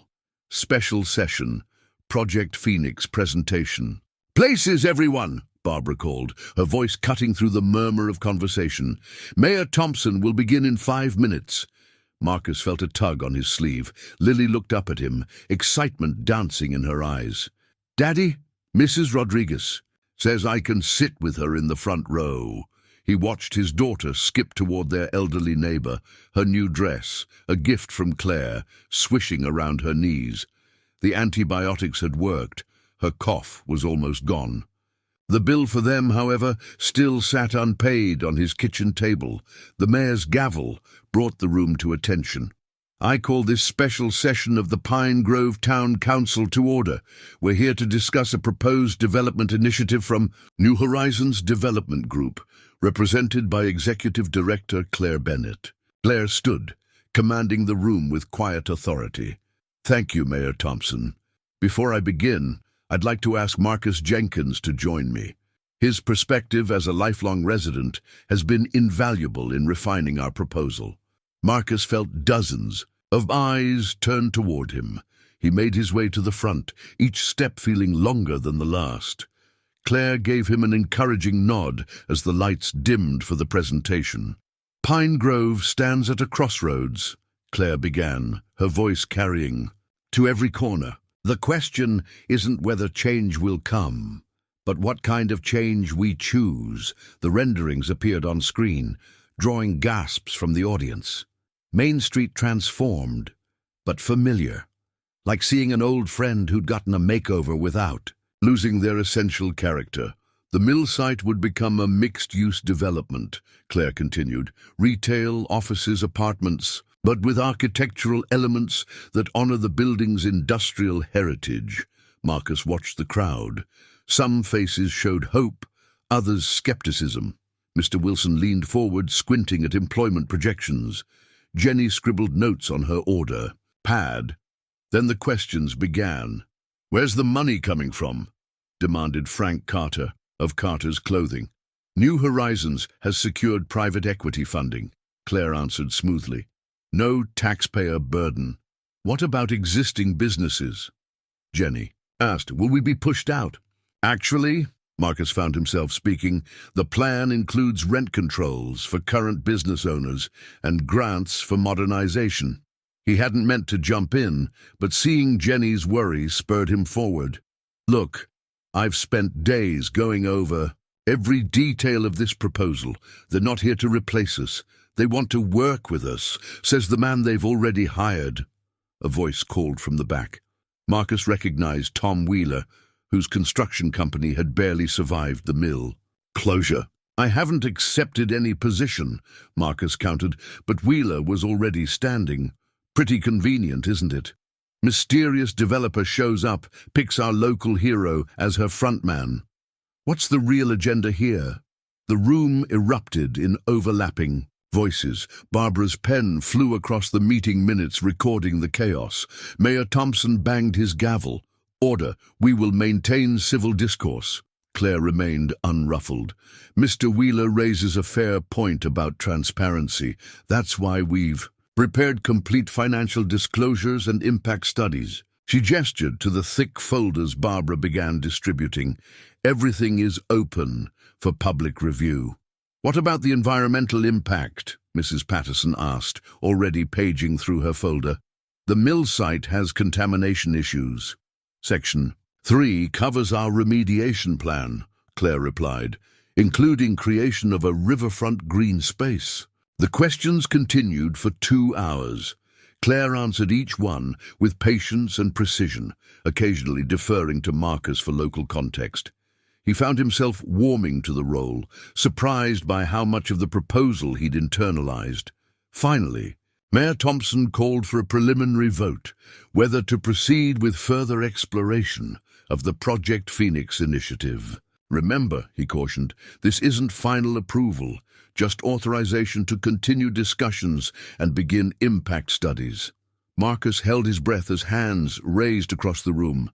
Special session. Project Phoenix presentation. Places, everyone, Barbara called, her voice cutting through the murmur of conversation. Mayor Thompson will begin in 5 minutes. Marcus felt a tug on his sleeve. Lily looked up at him, excitement dancing in her eyes. Daddy, Mrs. Rodriguez says I can sit with her in the front row. He watched his daughter skip toward their elderly neighbor, her new dress, a gift from Claire, swishing around her knees. The antibiotics had worked. Her cough was almost gone. The bill for them, however, still sat unpaid on his kitchen table. The mayor's gavel brought the room to attention. I call this special session of the Pine Grove Town Council to order. We're here to discuss a proposed development initiative from New Horizons Development Group, represented by Executive Director Claire Bennett. Claire stood, commanding the room with quiet authority. Thank you, Mayor Thompson. Before I begin, I'd like to ask Marcus Jenkins to join me. His perspective as a lifelong resident has been invaluable in refining our proposal. Marcus felt dozens of eyes turned toward him. He made his way to the front, each step feeling longer than the last. Claire gave him an encouraging nod as the lights dimmed for the presentation. Pine Grove stands at a crossroads, Claire began, her voice carrying to every corner. The question isn't whether change will come, but what kind of change we choose. The renderings appeared on screen, drawing gasps from the audience. Main Street transformed, but familiar, like seeing an old friend who'd gotten a makeover without losing their essential character. The mill site would become a mixed-use development, Claire continued, retail, offices, apartments, but with architectural elements that honor the building's industrial heritage. Marcus watched the crowd. Some faces showed hope, others skepticism. Mr. Wilson leaned forward, squinting at employment projections. Jenny scribbled notes on her order pad. Then the questions began. "Where's the money coming from?" demanded Frank Carter of Carter's Clothing. "New Horizons has secured private equity funding," Claire answered smoothly. "No taxpayer burden." "What about existing businesses?" Jenny asked. "Will we be pushed out?" "Actually," Marcus found himself speaking, "the plan includes rent controls for current business owners and grants for modernization." He hadn't meant to jump in, but seeing Jenny's worry spurred him forward. "Look, I've spent days going over every detail of this proposal. They're not here to replace us. They want to work with us," says the man they've already hired. A voice called from the back. Marcus recognized Tom Wheeler, whose construction company had barely survived the mill closure. "I haven't accepted any position," Marcus countered, but Wheeler was already standing. "Pretty convenient, isn't it? Mysterious developer shows up, picks our local hero as her frontman. What's the real agenda here?" The room erupted in overlapping voices. Barbara's pen flew across the meeting minutes, recording the chaos. Mayor Thompson banged his gavel. "Order, we will maintain civil discourse." Claire remained unruffled. "Mr. Wheeler raises a fair point about transparency. That's why we've prepared complete financial disclosures and impact studies." She gestured to the thick folders Barbara began distributing. "Everything is open for public review." "What about the environmental impact?" Mrs. Patterson asked, already paging through her folder. "The mill site has contamination issues." Section 3 covers our remediation plan, Claire replied, "including creation of a riverfront green space." The questions continued for 2 hours. Claire answered each one with patience and precision, occasionally deferring to Marcus for local context. He found himself warming to the role, surprised by how much of the proposal he'd internalized. Finally, Mayor Thompson called for a preliminary vote, whether to proceed with further exploration of the Project Phoenix initiative. "Remember," he cautioned, "this isn't final approval, just authorization to continue discussions and begin impact studies." Marcus held his breath as hands raised across the room.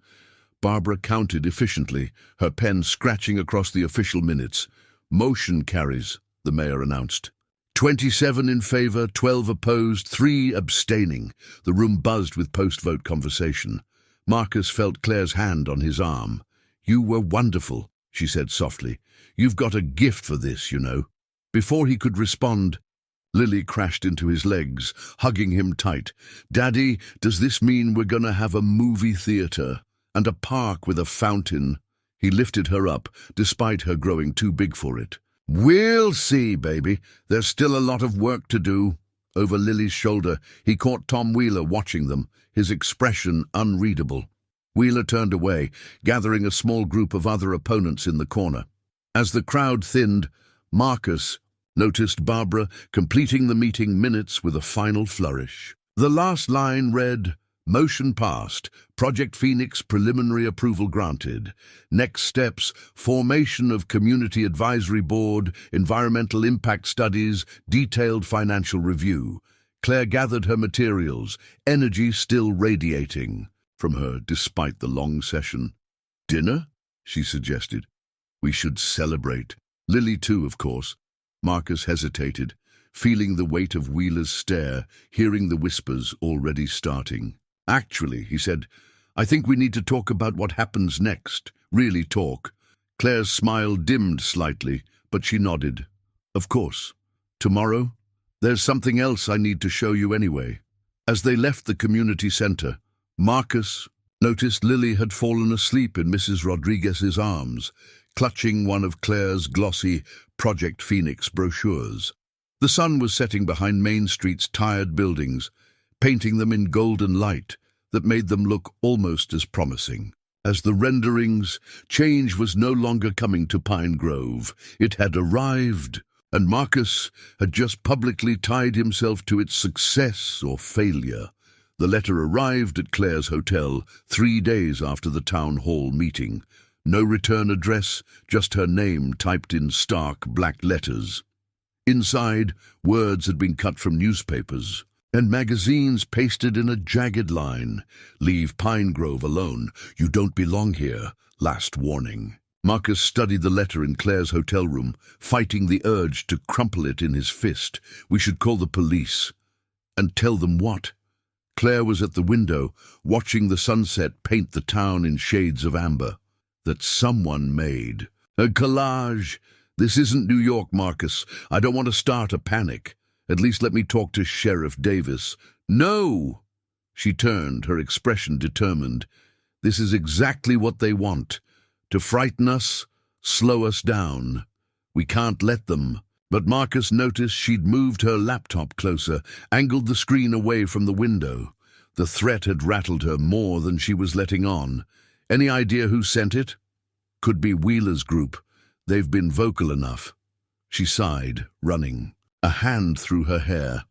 Barbara counted efficiently, her pen scratching across the official minutes. "Motion carries," the mayor announced. 27 in favor, 12 opposed, 3 abstaining. The room buzzed with post-vote conversation. Marcus felt Claire's hand on his arm. "You were wonderful," she said softly. "You've got a gift for this, you know." Before he could respond, Lily crashed into his legs, hugging him tight. "Daddy, does this mean we're going to have a movie theater and a park with a fountain?" He lifted her up, despite her growing too big for it. "We'll see, baby. There's still a lot of work to do." Over Lily's shoulder, he caught Tom Wheeler watching them, his expression unreadable. Wheeler turned away, gathering a small group of other opponents in the corner. As the crowd thinned, Marcus noticed Barbara completing the meeting minutes with a final flourish. The last line read, "Motion passed. Project Phoenix preliminary approval granted. Next steps, formation of Community Advisory Board, environmental impact studies, detailed financial review." Claire gathered her materials, energy still radiating from her despite the long session. "Dinner?" she suggested. "We should celebrate. Lily too, of course." Marcus hesitated, feeling the weight of Wheeler's stare, hearing the whispers already starting. "Actually," he said, "I think we need to talk about what happens next. Really talk." Claire's smile dimmed slightly, but she nodded. "Of course. Tomorrow? There's something else I need to show you anyway." As they left the community center, Marcus noticed Lily had fallen asleep in Mrs. Rodriguez's arms, clutching one of Claire's glossy Project Phoenix brochures. The sun was setting behind Main Street's tired buildings, painting them in golden light that made them look almost as promising. As the renderings, change was no longer coming to Pine Grove. It had arrived, and Marcus had just publicly tied himself to its success or failure. The letter arrived at Claire's hotel 3 days after the town hall meeting. No return address, just her name typed in stark black letters. Inside, words had been cut from newspapers and magazines pasted in a jagged line. "Leave Pine Grove alone. You don't belong here. Last warning." Marcus studied the letter in Claire's hotel room, fighting the urge to crumple it in his fist. "We should call the police." And tell them what? Claire was at the window, watching the sunset paint the town in shades of amber. That someone made. A collage. "This isn't New York, Marcus. I don't want to start a panic. At least let me talk to Sheriff Davis." "No!" She turned, her expression determined. "This is exactly what they want. To frighten us, slow us down. We can't let them." But Marcus noticed she'd moved her laptop closer, angled the screen away from the window. The threat had rattled her more than she was letting on. "Any idea who sent it?" "Could be Wheeler's group. They've been vocal enough." She sighed, running, a hand through her hair.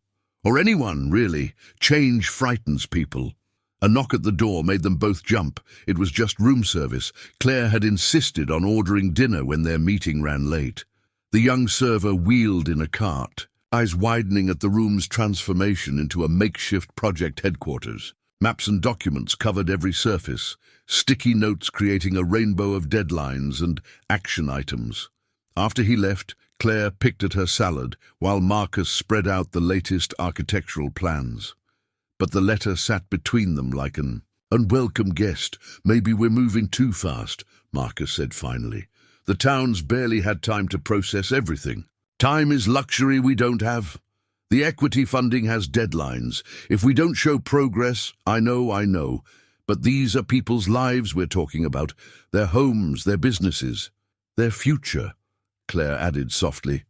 "Or anyone, really. Change frightens people." A knock at the door made them both jump. It was just room service. Claire had insisted on ordering dinner when their meeting ran late. The young server wheeled in a cart, eyes widening at the room's transformation into a makeshift project headquarters. Maps and documents covered every surface, sticky notes creating a rainbow of deadlines and action items. After he left, Claire picked at her salad, while Marcus spread out the latest architectural plans. But the letter sat between them like an unwelcome guest. "Maybe we're moving too fast," Marcus said finally. "The town's barely had time to process everything. Time is luxury we don't have. The equity funding has deadlines. If we don't show progress, I know, but these are people's lives we're talking about, their homes, their businesses, their future," Claire added softly.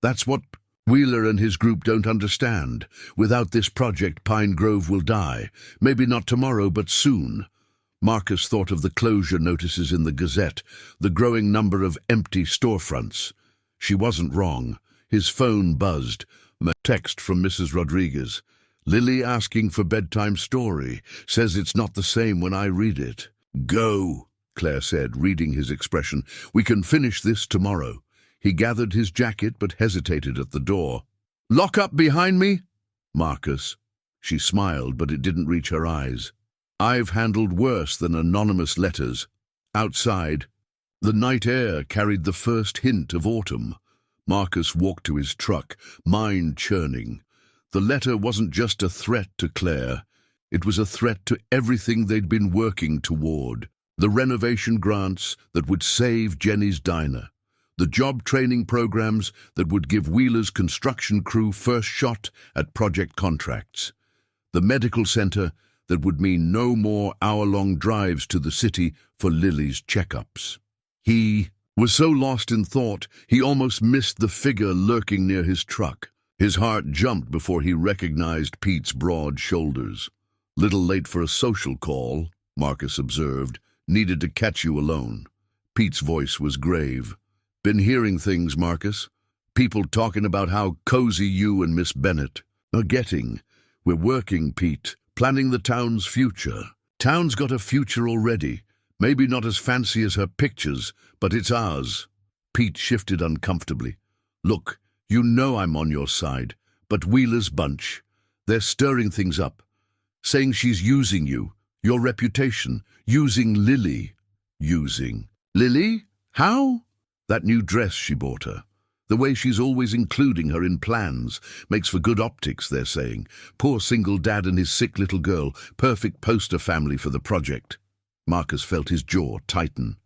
"That's what Wheeler and his group don't understand. Without this project, Pine Grove will die. Maybe not tomorrow, but soon." Marcus thought of the closure notices in the Gazette, the growing number of empty storefronts. She wasn't wrong. His phone buzzed. A text from Mrs. Rodriguez. "Lily asking for bedtime story. Says it's not the same when I read it." "Go," Claire said, reading his expression. "We can finish this tomorrow." He gathered his jacket but hesitated at the door. "Lock up behind me?" "Marcus." She smiled, but it didn't reach her eyes. "I've handled worse than anonymous letters." Outside, the night air carried the first hint of autumn. Marcus walked to his truck, mind churning. The letter wasn't just a threat to Claire. It was a threat to everything they'd been working toward. The renovation grants that would save Jenny's diner. The job training programs that would give Wheeler's construction crew first shot at project contracts. The medical center that would mean no more hour-long drives to the city for Lily's checkups. He was so lost in thought, he almost missed the figure lurking near his truck. His heart jumped before he recognized Pete's broad shoulders. "Little late for a social call," Marcus observed. "Needed to catch you alone." Pete's voice was grave. "Been hearing things, Marcus. People talking about how cozy you and Miss Bennett are getting. We're working, Pete, planning the town's future. Town's got a future already. Maybe not as fancy as her pictures, but it's ours. Pete shifted uncomfortably. Look, you know I'm on your side, but Wheeler's bunch. They're stirring things up, saying she's using you, your reputation, using Lily. Using Lily? How? That new dress she bought her. The way she's always including her in plans makes for good optics, they're saying. Poor single dad and his sick little girl, perfect poster family for the project. Marcus felt his jaw tighten.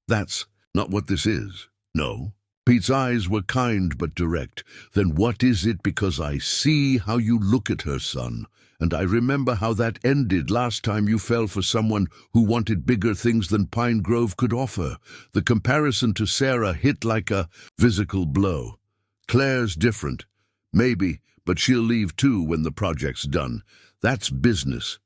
That's not what this is. No. Pete's eyes were kind but direct. Then what is it? Because I see how you look at her, son. And I remember how that ended last time you fell for someone who wanted bigger things than Pine Grove could offer. The comparison to Sarah hit like a physical blow. Claire's different. Maybe, but she'll leave too when the project's done. That's business.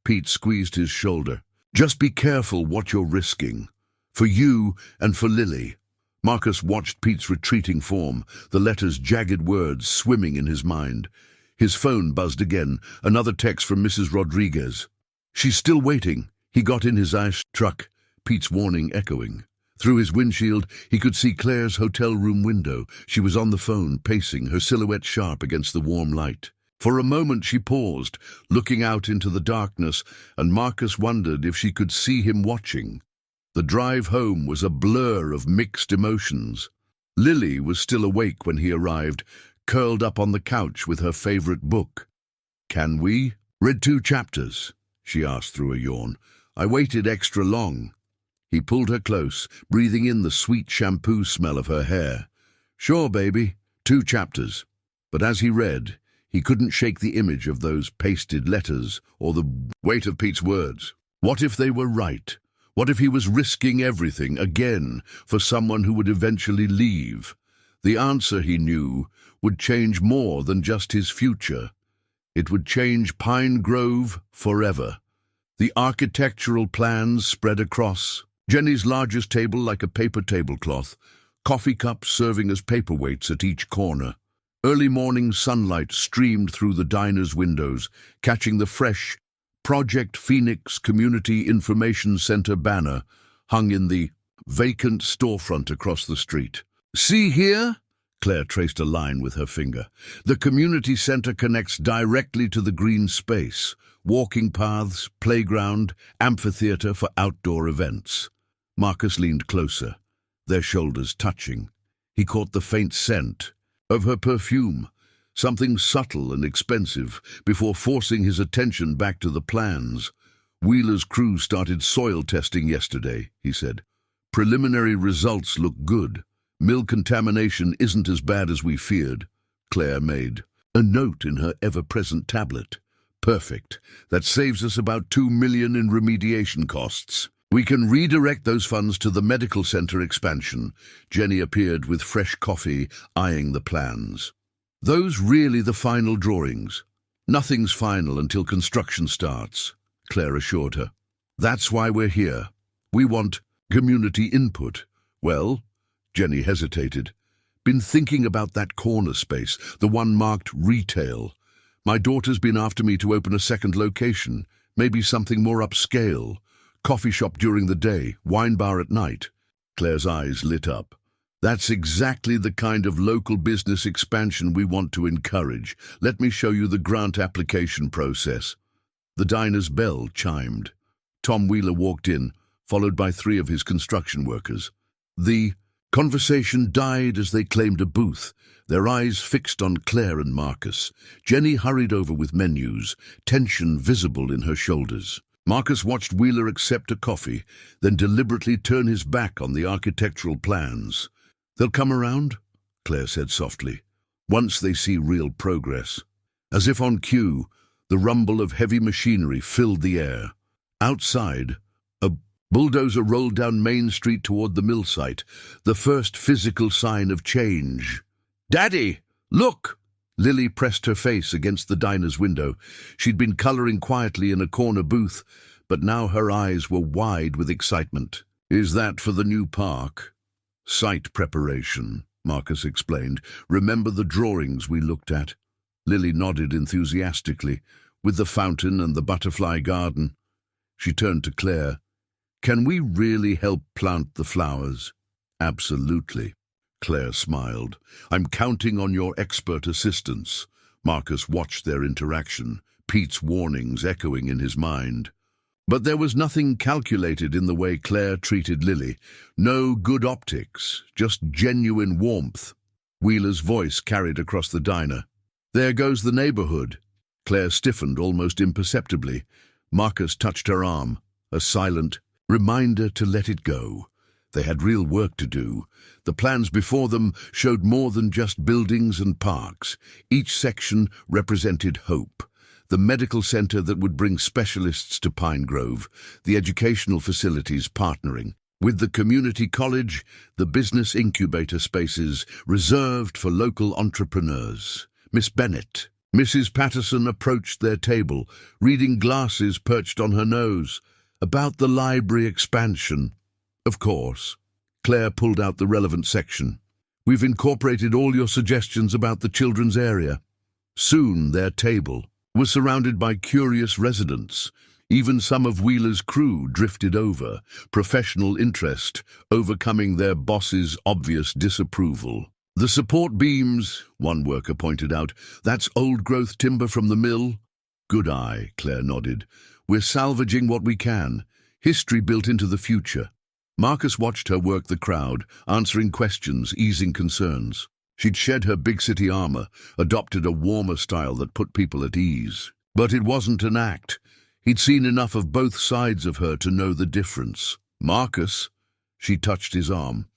Pete squeezed his shoulder. Just be careful what you're risking. For you and for Lily. Marcus watched Pete's retreating form, the letter's jagged words swimming in his mind. His phone buzzed again, another text from Mrs. Rodriguez. She's still waiting. He got in his ice truck, Pete's warning echoing. Through his windshield, he could see Claire's hotel room window. She was on the phone, pacing, her silhouette sharp against the warm light. For a moment she paused, looking out into the darkness, and Marcus wondered if she could see him watching. The drive home was a blur of mixed emotions. Lily was still awake when he arrived, curled up on the couch with her favorite book. Can we? Read 2 chapters, she asked through a yawn. I waited extra long. He pulled her close, breathing in the sweet shampoo smell of her hair. Sure, baby, 2 chapters. But as he read, he couldn't shake the image of those pasted letters or the weight of Pete's words. What if they were right? What if he was risking everything again for someone who would eventually leave? The answer, he knew, would change more than just his future. It would change Pine Grove forever. The architectural plans spread across. Jenny's largest table like a paper tablecloth, coffee cups serving as paperweights at each corner. Early morning sunlight streamed through the diner's windows, catching the fresh Project Phoenix Community Information Center banner hung in the vacant storefront across the street. See here? Claire traced a line with her finger. The community center connects directly to the green space, walking paths, playground, amphitheater for outdoor events. Marcus leaned closer, their shoulders touching. He caught the faint scent of her perfume, something subtle and expensive, before forcing his attention back to the plans. Wheeler's crew started soil testing yesterday, he said. Preliminary results look good. Mill contamination isn't as bad as we feared. Claire made a note in her ever-present tablet. Perfect. That saves us about $2 million in remediation costs. We can redirect those funds to the medical center expansion. Jenny appeared with fresh coffee, eyeing the plans. Those really the final drawings? Nothing's final until construction starts, Claire assured her. That's why we're here. We want community input. Well, Jenny hesitated. Been thinking about that corner space, the one marked retail. My daughter's been after me to open a second location, maybe something more upscale. Coffee shop during the day, wine bar at night. Claire's eyes lit up. That's exactly the kind of local business expansion we want to encourage. Let me show you the grant application process. The diner's bell chimed. Tom Wheeler walked in, followed by 3 of his construction workers. The conversation died as they claimed a booth, their eyes fixed on Claire and Marcus. Jenny hurried over with menus, tension visible in her shoulders. Marcus watched Wheeler accept a coffee, then deliberately turn his back on the architectural plans. They'll come around, Claire said softly, once they see real progress. As if on cue, the rumble of heavy machinery filled the air. Outside, a bulldozer rolled down Main Street toward the mill site, the first physical sign of change. Daddy, look! Lily pressed her face against the diner's window. She'd been coloring quietly in a corner booth, but now her eyes were wide with excitement. Is that for the new park? Site preparation, Marcus explained. Remember the drawings we looked at? Lily nodded enthusiastically. with the fountain and the butterfly garden. She turned to Claire. Can we really help plant the flowers? Absolutely. Claire smiled. I'm counting on your expert assistance. Marcus watched their interaction, Pete's warnings echoing in his mind. But there was nothing calculated in the way Claire treated Lily. No good optics, just genuine warmth. Wheeler's voice carried across the diner. There goes the neighborhood. Claire stiffened almost imperceptibly. Marcus touched her arm, a silent reminder to let it go. They had real work to do. The plans before them showed more than just buildings and parks. Each section represented hope. The medical center that would bring specialists to Pine Grove, the educational facilities partnering with the community college, the business incubator spaces reserved for local entrepreneurs. Miss Bennett, Mrs. Patterson approached their table, reading glasses perched on her nose. About the library expansion. Of course. Claire pulled out the relevant section. We've incorporated all your suggestions about the children's area. Soon their table was surrounded by curious residents. Even some of Wheeler's crew drifted over, professional interest overcoming their boss's obvious disapproval. The support beams, one worker pointed out, that's old-growth timber from the mill. Good eye, Claire nodded. We're salvaging what we can. History built into the future. Marcus watched her work the crowd, answering questions, easing concerns. She'd shed her big city armor, adopted a warmer style that put people at ease. But it wasn't an act. He'd seen enough of both sides of her to know the difference. Marcus, she touched his arm.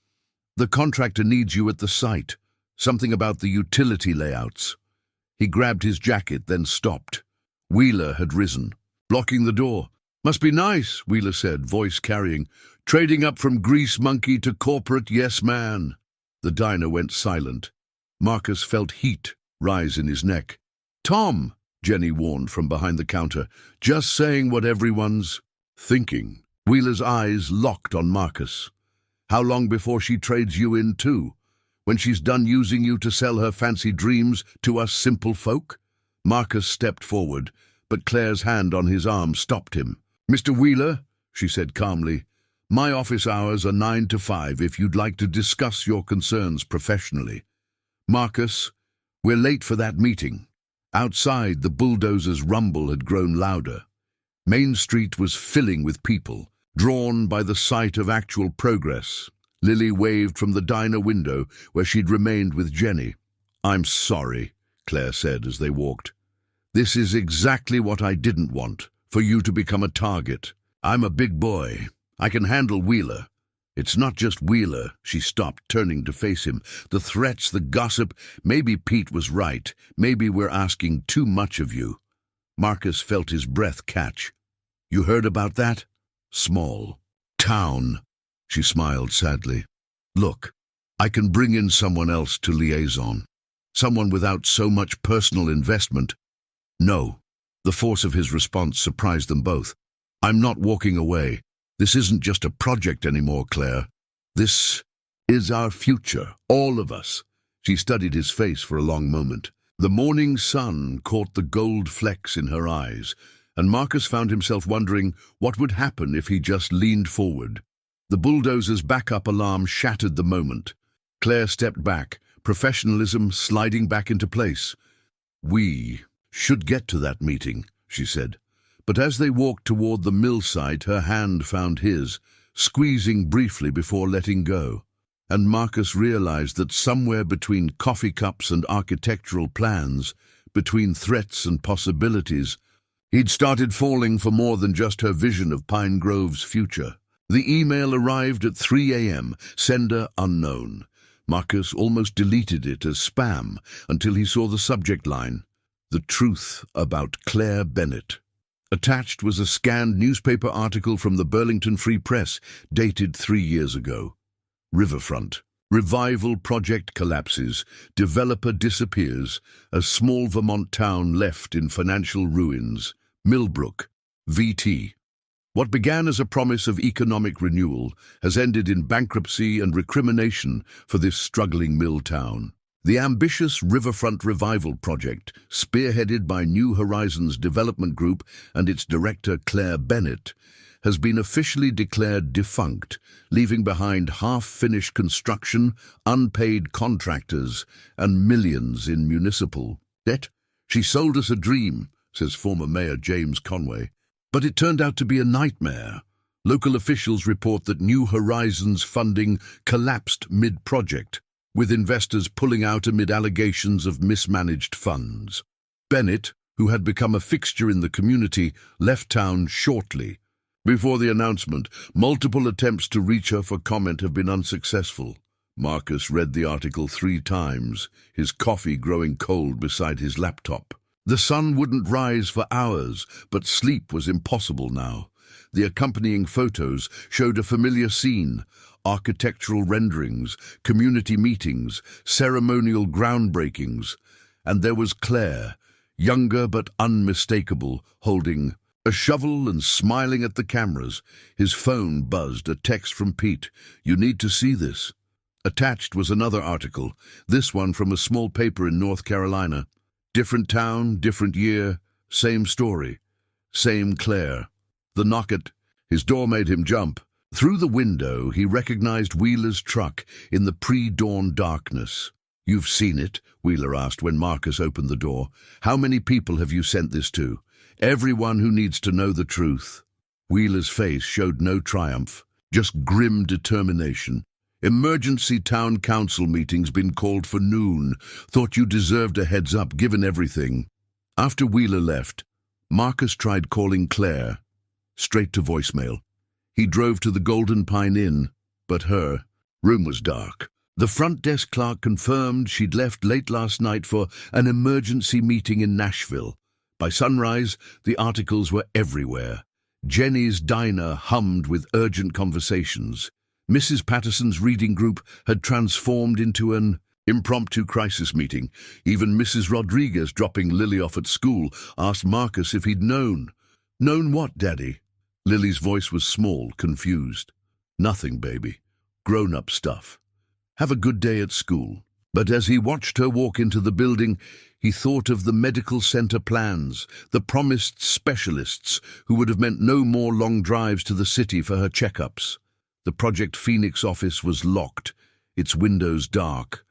The contractor needs you at the site. Something about the utility layouts. He grabbed his jacket, then stopped. Wheeler had risen, blocking the door. Must be nice, Wheeler said, voice carrying. Trading up from grease monkey to corporate yes man. The diner went silent. Marcus felt heat rise in his neck. Tom, Jenny warned from behind the counter, just saying what everyone's thinking. Wheeler's eyes locked on Marcus. How long before she trades you in too? When she's done using you to sell her fancy dreams to us simple folk? Marcus stepped forward, but Claire's hand on his arm stopped him. Mr. Wheeler, she said calmly, my office hours are 9 to 5 if you'd like to discuss your concerns professionally. Marcus, we're late for that meeting. Outside, the bulldozer's rumble had grown louder. Main Street was filling with people, drawn by the sight of actual progress. Lily waved from the diner window where she'd remained with Jenny. I'm sorry, Claire said as they walked. This is exactly what I didn't want, for you to become a target. I'm a big boy. I can handle Wheeler. It's not just Wheeler, she stopped, turning to face him. The threats, the gossip, maybe Pete was right. Maybe we're asking too much of you. Marcus felt his breath catch. You heard about that? Small town, she smiled sadly. Look, I can bring in someone else to liaison. Someone without so much personal investment. No. The force of his response surprised them both. I'm not walking away. This isn't just a project anymore, Claire. This is our future, all of us. She studied his face for a long moment. The morning sun caught the gold flecks in her eyes, and Marcus found himself wondering what would happen if he just leaned forward. The bulldozer's backup alarm shattered the moment. Claire stepped back, professionalism sliding back into place. We should get to that meeting, she said. But as they walked toward the mill site, her hand found his, squeezing briefly before letting go. And Marcus realized that somewhere between coffee cups and architectural plans, between threats and possibilities, he'd started falling for more than just her vision of Pine Grove's future. The email arrived at 3 a.m., sender unknown. Marcus almost deleted it as spam until he saw the subject line, The Truth About Claire Bennett. Attached was a scanned newspaper article from the Burlington Free Press, dated 3 years ago. Riverfront. Revival project collapses. Developer disappears. A small Vermont town left in financial ruins. Millbrook, VT. What began as a promise of economic renewal has ended in bankruptcy and recrimination for this struggling mill town. The ambitious Riverfront Revival project, spearheaded by New Horizons Development Group and its director Claire Bennett, has been officially declared defunct, leaving behind half-finished construction, unpaid contractors, and millions in municipal debt. "She sold us a dream," says former Mayor James Conway, "but it turned out to be a nightmare." Local officials report that New Horizons funding collapsed mid-project, with investors pulling out amid allegations of mismanaged funds. Bennett, who had become a fixture in the community, left town shortly. Before the announcement, multiple attempts to reach her for comment have been unsuccessful. Marcus read the article 3 times, his coffee growing cold beside his laptop. The sun wouldn't rise for hours, but sleep was impossible now. The accompanying photos showed a familiar scene: architectural renderings, community meetings, ceremonial groundbreakings. And there was Claire, younger but unmistakable, holding a shovel and smiling at the cameras. His phone buzzed, a text from Pete. "You need to see this." Attached was another article, this one from a small paper in North Carolina. Different town, different year, same story, same Claire. The knock at his door made him jump. Through the window, he recognized Wheeler's truck in the pre-dawn darkness. "You've seen it?" Wheeler asked when Marcus opened the door. "How many people have you sent this to?" "Everyone who needs to know the truth." Wheeler's face showed no triumph, just grim determination. "Emergency town council meeting's been called for noon. Thought you deserved a heads up given everything." After Wheeler left, Marcus tried calling Claire, straight to voicemail. He drove to the Golden Pine Inn, but her room was dark. The front desk clerk confirmed she'd left late last night for an emergency meeting in Nashville. By sunrise, the articles were everywhere. Jenny's diner hummed with urgent conversations. Mrs. Patterson's reading group had transformed into an impromptu crisis meeting. Even Mrs. Rodriguez, dropping Lily off at school, asked Marcus if he'd known. "Known what, Daddy?" Lily's voice was small, confused. "Nothing, baby. Grown-up stuff. Have a good day at school." But as he watched her walk into the building, he thought of the medical center plans, the promised specialists who would have meant no more long drives to the city for her checkups. The Project Phoenix office was locked, its windows dark.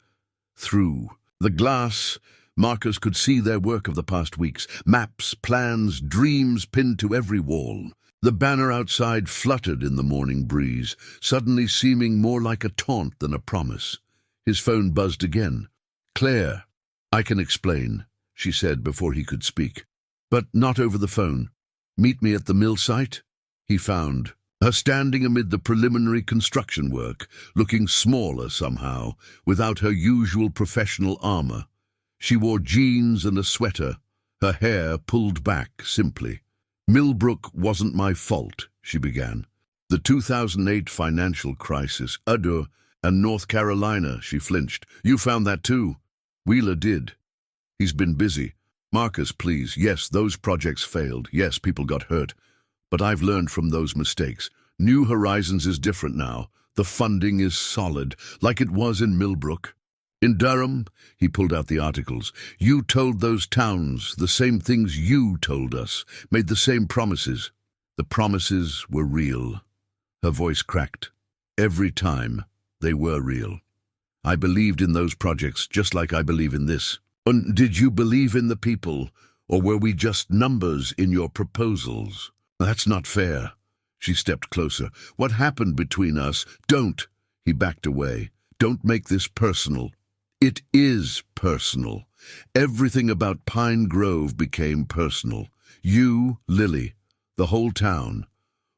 Through the glass, Marcus could see their work of the past weeks, maps, plans, dreams pinned to every wall. The banner outside fluttered in the morning breeze, suddenly seeming more like a taunt than a promise. His phone buzzed again. "Claire, I can explain," she said before he could speak. "But not over the phone. Meet me at the mill site." He found her standing amid the preliminary construction work, looking smaller somehow, without her usual professional armor. She wore jeans and a sweater, her hair pulled back simply. "Millbrook wasn't my fault," she began. "The 2008 financial crisis, and North Carolina," she flinched. "You found that too?" Wheeler did. "He's been busy." "Marcus, please. Yes, those projects failed. Yes, people got hurt. But I've learned from those mistakes. New Horizons is different now. The funding is solid, like it was in Millbrook. In Durham," he pulled out the articles, "you told those towns the same things you told us, made the same promises. The promises were real." Her voice cracked. "Every time, they were real. I believed in those projects just like I believe in this." "And did you believe in the people, or were we just numbers in your proposals?" "That's not fair." She stepped closer. "What happened between us?" "Don't." He backed away. "Don't make this personal." "It is personal. Everything about Pine Grove became personal. You, Lily, the whole town.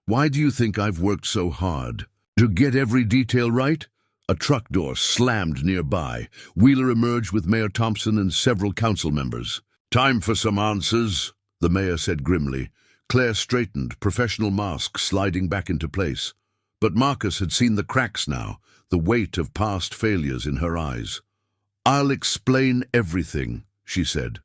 Why do you think I've worked so hard? To get every detail right?" A truck door slammed nearby. Wheeler emerged with Mayor Thompson and several council members. "Time for some answers," the mayor said grimly. Claire straightened, professional mask sliding back into place. But Marcus had seen the cracks now, the weight of past failures in her eyes. "I'll explain everything," she said.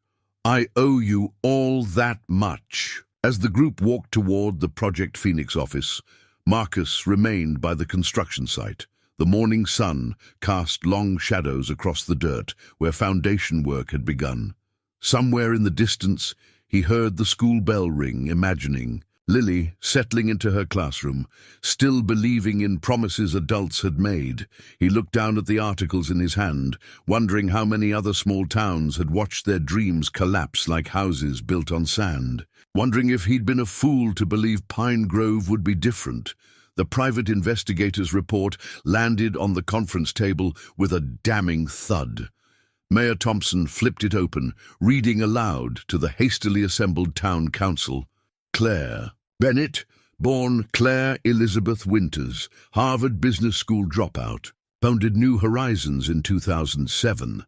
"I owe you all that much." As the group walked toward the Project Phoenix office, Marcus remained by the construction site. The morning sun cast long shadows across the dirt where foundation work had begun. Somewhere in the distance, he heard the school bell ring, imagining Lily settling into her classroom, still believing in promises adults had made. He looked down at the articles in his hand, wondering how many other small towns had watched their dreams collapse like houses built on sand. Wondering if he'd been a fool to believe Pine Grove would be different. The private investigator's report landed on the conference table with a damning thud. Mayor Thompson flipped it open, reading aloud to the hastily assembled town council. Claire Bennett, born Claire Elizabeth Winters, Harvard Business School dropout, founded New Horizons in 2007.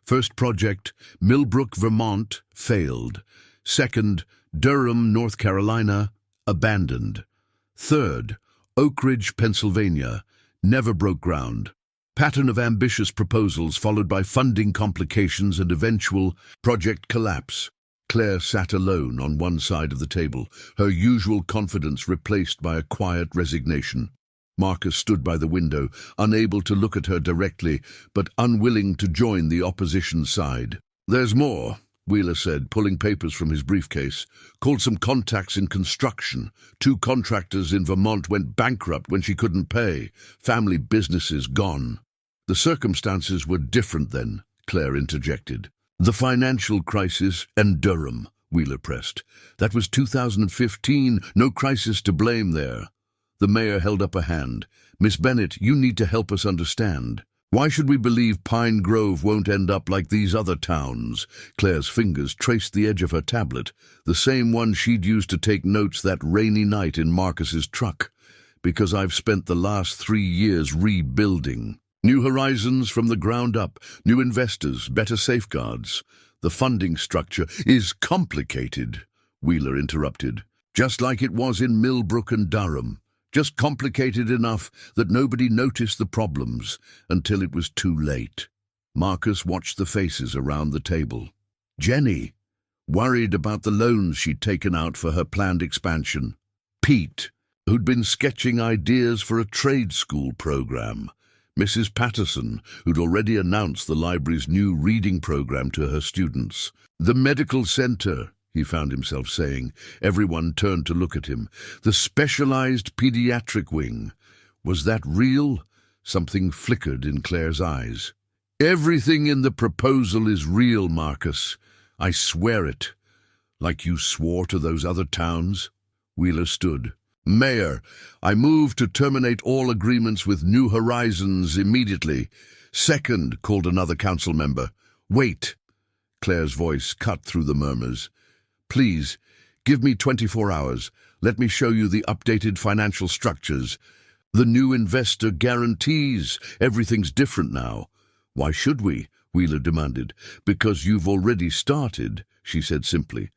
First project, Millbrook, Vermont, failed. Second, Durham, North Carolina, abandoned. Third, Oak Ridge, Pennsylvania, never broke ground. Pattern of ambitious proposals followed by funding complications and eventual project collapse. Claire sat alone on one side of the table, her usual confidence replaced by a quiet resignation. Marcus stood by the window, unable to look at her directly, but unwilling to join the opposition side. "There's more," Wheeler said, pulling papers from his briefcase. "Called some contacts in construction. 2 contractors in Vermont went bankrupt when she couldn't pay. Family businesses gone." "The circumstances were different then," Claire interjected. "The financial crisis and Durham," Wheeler pressed. "That was 2015, no crisis to blame there." The mayor held up a hand. "Miss Bennett, you need to help us understand. Why should we believe Pine Grove won't end up like these other towns?" Claire's fingers traced the edge of her tablet, the same one she'd used to take notes that rainy night in Marcus's truck. "Because I've spent the last 3 years rebuilding. New Horizons from the ground up, new investors, better safeguards. The funding structure is complicated," Wheeler interrupted. "Just like it was in Millbrook and Durham. Just complicated enough that nobody noticed the problems until it was too late." Marcus watched the faces around the table. Jenny, worried about the loans she'd taken out for her planned expansion. Pete, who'd been sketching ideas for a trade school program. Mrs. Patterson, who'd already announced the library's new reading program to her students. "The medical center," he found himself saying. Everyone turned to look at him. "The specialized pediatric wing. Was that real?" Something flickered in Claire's eyes. "Everything in the proposal is real, Marcus. I swear it." "Like you swore to those other towns?" Wheeler stood. "Mayor, I move to terminate all agreements with New Horizons immediately." "Second," called another council member. "Wait." Claire's voice cut through the murmurs. "Please, give me 24 hours. Let me show you the updated financial structures. The new investor guarantees. Everything's different now." "Why should we?" Wheeler demanded. "Because you've already started," she said simply.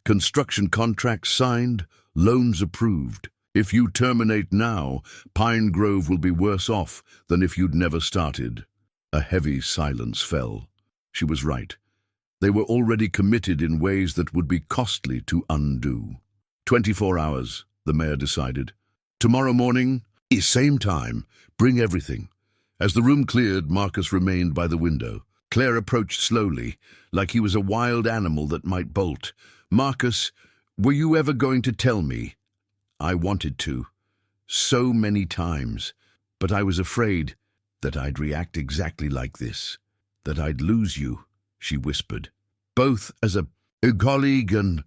"Construction contracts signed, loans approved. If you terminate now, Pine Grove will be worse off than if you'd never started." A heavy silence fell. She was right. They were already committed in ways that would be costly to undo. 24 hours, the mayor decided. "Tomorrow morning, same time, bring everything." As the room cleared, Marcus remained by the window. Claire approached slowly, like he was a wild animal that might bolt. "Marcus, were you ever going to tell me?" "I wanted to. So many times. But I was afraid that I'd react exactly like this. That I'd lose you," she whispered. "Both as a colleague and—"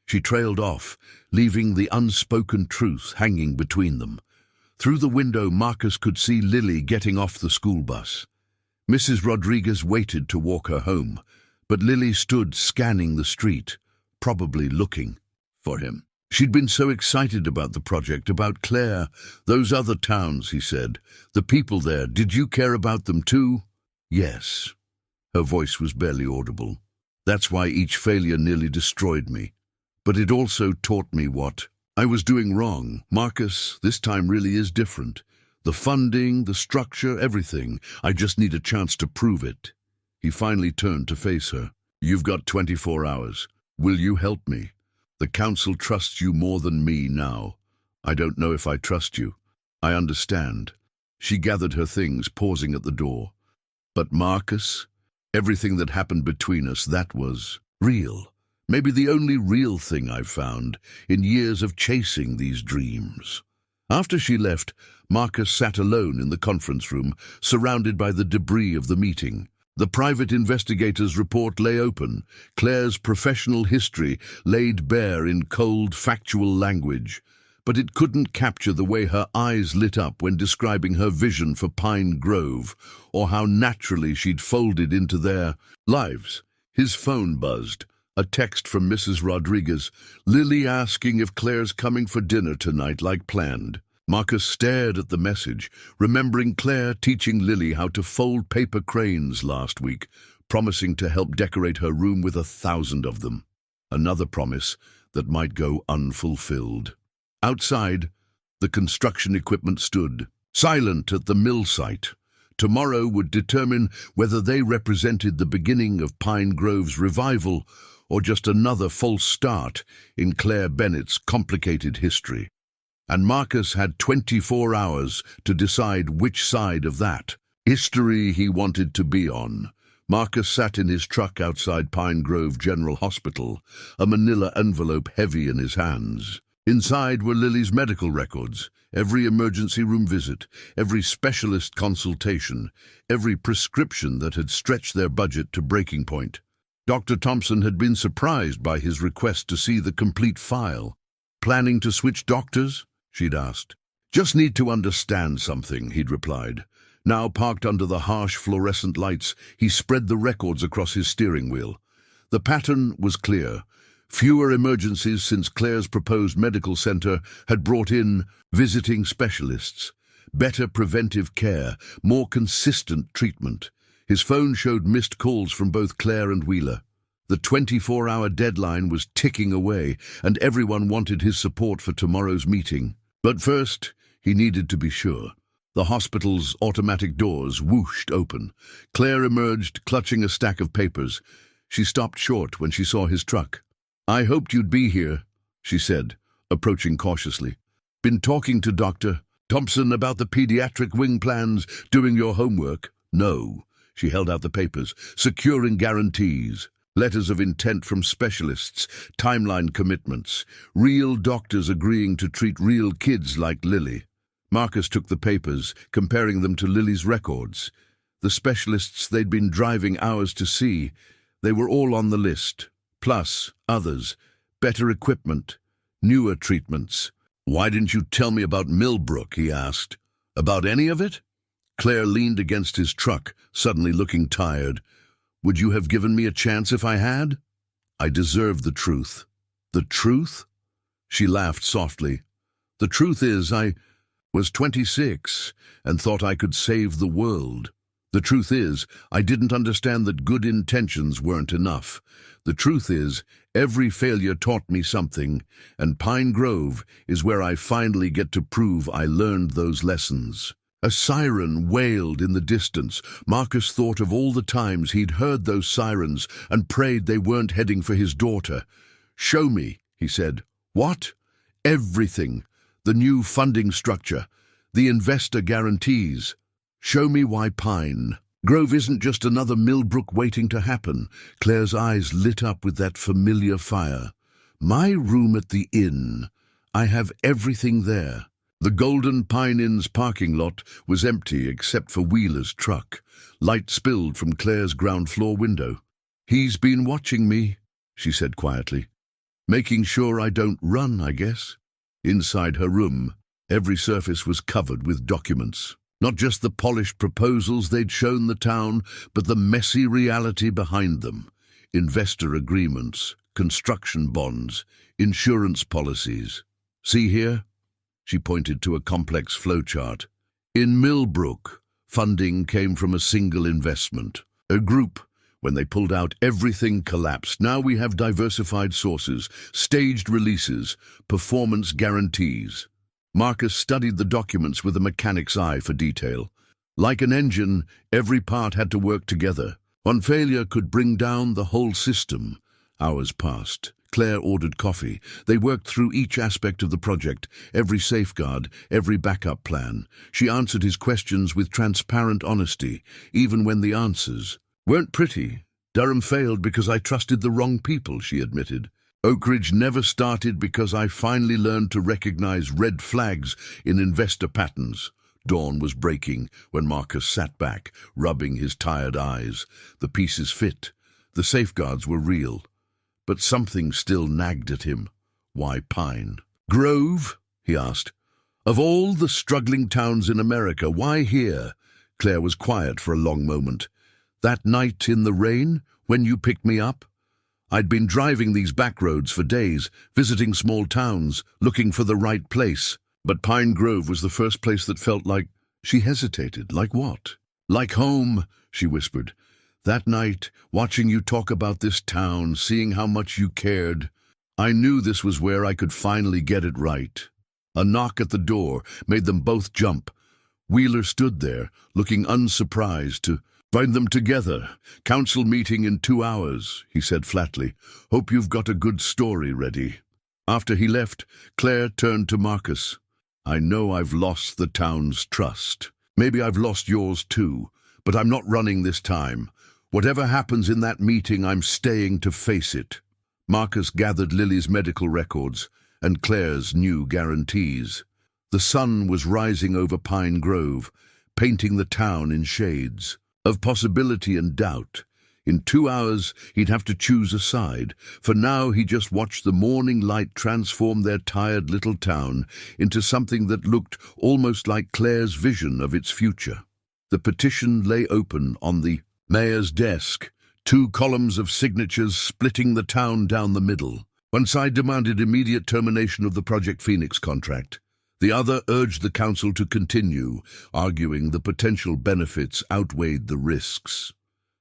She trailed off, leaving the unspoken truth hanging between them. Through the window, Marcus could see Lily getting off the school bus. Mrs. Rodriguez waited to walk her home, but Lily stood scanning the street, probably looking for him. She'd been so excited about the project, about Claire. "Those other towns," he said. "The people there, did you care about them too?" "Yes." Her voice was barely audible. "That's why each failure nearly destroyed me. But it also taught me what I was doing wrong. Marcus, this time really is different. The funding, the structure, everything. I just need a chance to prove it." He finally turned to face her. "You've got 24 hours. Will you help me? The council trusts you more than me now. I don't know if I trust you. I understand. She gathered her things, pausing at the door. But Marcus, everything that happened between us, that was real. Maybe the only real thing I've found in years of chasing these dreams. After she left, Marcus sat alone in the conference room, surrounded by the debris of the meeting. The private investigator's report lay open, Claire's professional history laid bare in cold, factual language. But it couldn't capture the way her eyes lit up when describing her vision for Pine Grove, or how naturally she'd folded into their lives. His phone buzzed. A text from Mrs. Rodriguez, Lily asking if Claire's coming for dinner tonight like planned. Marcus stared at the message, remembering Claire teaching Lily how to fold paper cranes last week, promising to help decorate her room with 1,000 of them. Another promise that might go unfulfilled. Outside, the construction equipment stood, silent at the mill site. Tomorrow would determine whether they represented the beginning of Pine Grove's revival or just another false start in Claire Bennett's complicated history. And Marcus had 24 hours to decide which side of that history he wanted to be on. Marcus sat in his truck outside Pine Grove General Hospital, a manila envelope heavy in his hands. Inside were Lily's medical records, every emergency room visit, every specialist consultation, every prescription that had stretched their budget to breaking point. Dr. Thompson had been surprised by his request to see the complete file. "Planning to switch doctors?" she'd asked. "Just need to understand something," he'd replied. Now parked under the harsh fluorescent lights, he spread the records across his steering wheel. The pattern was clear. Fewer emergencies since Claire's proposed medical center had brought in visiting specialists. Better preventive care, more consistent treatment. His phone showed missed calls from both Claire and Wheeler. The 24-hour deadline was ticking away, and everyone wanted his support for tomorrow's meeting. But first, he needed to be sure. The hospital's automatic doors whooshed open. Claire emerged, clutching a stack of papers. She stopped short when she saw his truck. "I hoped you'd be here," she said, approaching cautiously. "Been talking to Dr. Thompson about the pediatric wing plans, doing your homework?" "No." She held out the papers. "Securing guarantees. Letters of intent from specialists, timeline commitments, real doctors agreeing to treat real kids like Lily." Marcus took the papers, comparing them to Lily's records. The specialists they'd been driving hours to see, they were all on the list. Plus others, better equipment, newer treatments. "Why didn't you tell me about Millbrook?" he asked. "About any of it?" Claire leaned against his truck, suddenly looking tired. "Would you have given me a chance if I had?" "I deserve the truth." "The truth?" She laughed softly. "The truth is, I was 26 and thought I could save the world. The truth is, I didn't understand that good intentions weren't enough. The truth is, every failure taught me something, and Pine Grove is where I finally get to prove I learned those lessons." A siren wailed in the distance. Marcus thought of all the times he'd heard those sirens and prayed they weren't heading for his daughter. "Show me," he said. "What?" "Everything. The new funding structure. The investor guarantees. Show me why Pine Grove isn't just another Millbrook waiting to happen." Claire's eyes lit up with that familiar fire. "My room at the inn. I have everything there." The Golden Pine Inn's parking lot was empty except for Wheeler's truck. Light spilled from Claire's ground floor window. "He's been watching me," she said quietly. "Making sure I don't run, I guess." Inside her room, every surface was covered with documents. Not just the polished proposals they'd shown the town, but the messy reality behind them. Investor agreements, construction bonds, insurance policies. "See here?" She pointed to a complex flowchart. "In Millbrook, funding came from a single investment. A group. When they pulled out, everything collapsed. Now we have diversified sources, staged releases, performance guarantees." Marcus studied the documents with a mechanic's eye for detail. Like an engine, every part had to work together. One failure could bring down the whole system. Hours passed. Claire ordered coffee. They worked through each aspect of the project, every safeguard, every backup plan. She answered his questions with transparent honesty, even when the answers weren't pretty. Durham failed because I trusted the wrong people, she admitted. Oak Ridge never started because I finally learned to recognize red flags in investor patterns. Dawn was breaking when Marcus sat back, rubbing his tired eyes. The pieces fit. The safeguards were real. But something still nagged at him. Why Pine Grove? He asked. Of all the struggling towns in America, why here? Claire was quiet for a long moment. That night in the rain, when you picked me up? I'd been driving these back roads for days, visiting small towns, looking for the right place. But Pine Grove was the first place that felt like... She hesitated. Like what? Like home, she whispered. That night, watching you talk about this town, seeing how much you cared, I knew this was where I could finally get it right. A knock at the door made them both jump. Wheeler stood there, looking unsurprised. To find them together. Council meeting in 2 hours, he said flatly. Hope you've got a good story ready. After he left, Claire turned to Marcus. I know I've lost the town's trust. Maybe I've lost yours too, but I'm not running this time. Whatever happens in that meeting, I'm staying to face it. Marcus gathered Lily's medical records and Claire's new guarantees. The sun was rising over Pine Grove, painting the town in shades of possibility and doubt. In 2 hours, he'd have to choose a side. For now, he just watched the morning light transform their tired little town into something that looked almost like Claire's vision of its future. The petition lay open on the mayor's desk, 2 columns of signatures splitting the town down the middle. One side demanded immediate termination of the Project Phoenix contract. The other urged the council to continue, arguing the potential benefits outweighed the risks.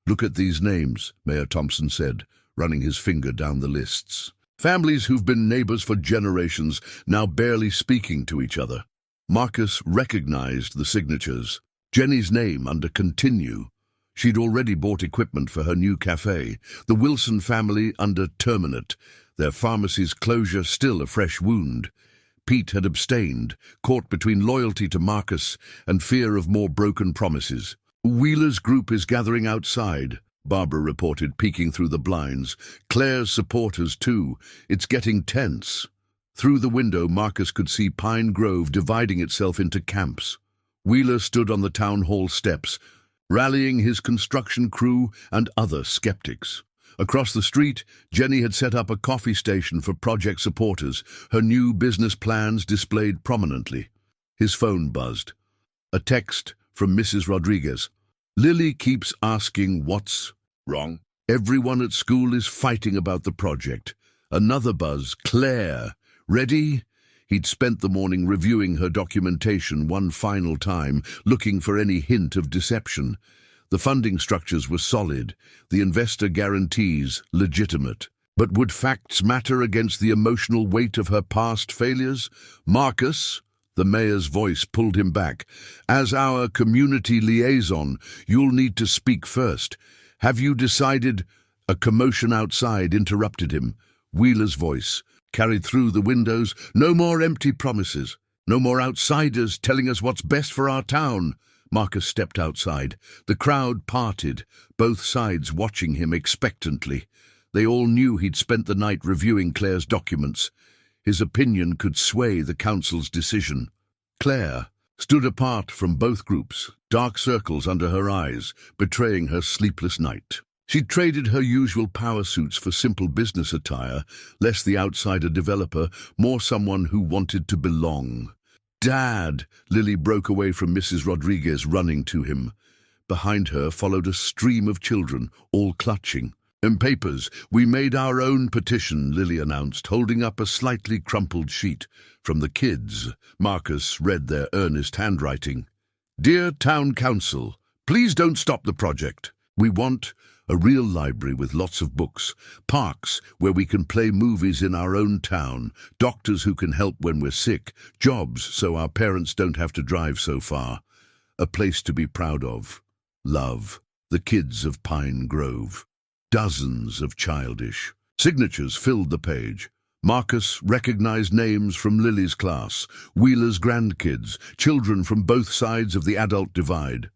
Look at these names, Mayor Thompson said, running his finger down the lists. Families who've been neighbors for generations, now barely speaking to each other. Marcus recognized the signatures. Jenny's name under Continue. She'd already bought equipment for her new cafe. The Wilson family under Terminate, their pharmacy's closure still a fresh wound. Pete had abstained, caught between loyalty to Marcus and fear of more broken promises. Wheeler's group is gathering outside, Barbara reported, peeking through the blinds. Claire's supporters, too. It's getting tense. Through the window, Marcus could see Pine Grove dividing itself into camps. Wheeler stood on the town hall steps, rallying his construction crew and other skeptics. Across the street, Jenny had set up a coffee station for project supporters, her new business plans displayed prominently. His phone buzzed. A text from Mrs. Rodriguez. Lily keeps asking what's wrong. Everyone at school is fighting about the project. Another buzz. Claire. Ready? He'd spent the morning reviewing her documentation one final time, looking for any hint of deception. The funding structures were solid, the investor guarantees legitimate. But would facts matter against the emotional weight of her past failures? Marcus? The mayor's voice pulled him back. As our community liaison, you'll need to speak first. Have you decided? A commotion outside interrupted him. Wheeler's voice carried through the windows. No more empty promises. No more outsiders telling us what's best for our town. Marcus stepped outside. The crowd parted, both sides watching him expectantly. They all knew he'd spent the night reviewing Claire's documents. His opinion could sway the council's decision. Claire stood apart from both groups, dark circles under her eyes, betraying her sleepless night. She'd traded her usual power suits for simple business attire, less the outsider developer, more someone who wanted to belong. Dad! Lily broke away from Mrs. Rodriguez, running to him. Behind her followed a stream of children, all clutching. "In papers, we made our own petition," Lily announced, holding up a slightly crumpled sheet. From the kids, Marcus read their earnest handwriting. "Dear Town Council, please don't stop the project. We want a real library with lots of books, parks where we can play movies in our own town, doctors who can help when we're sick, jobs so our parents don't have to drive so far. A place to be proud of. Love, the kids of Pine Grove." Dozens of childish, Signatures filled the page. Marcus recognized names from Lily's class, Wheeler's grandkids, children from both sides of the adult divide.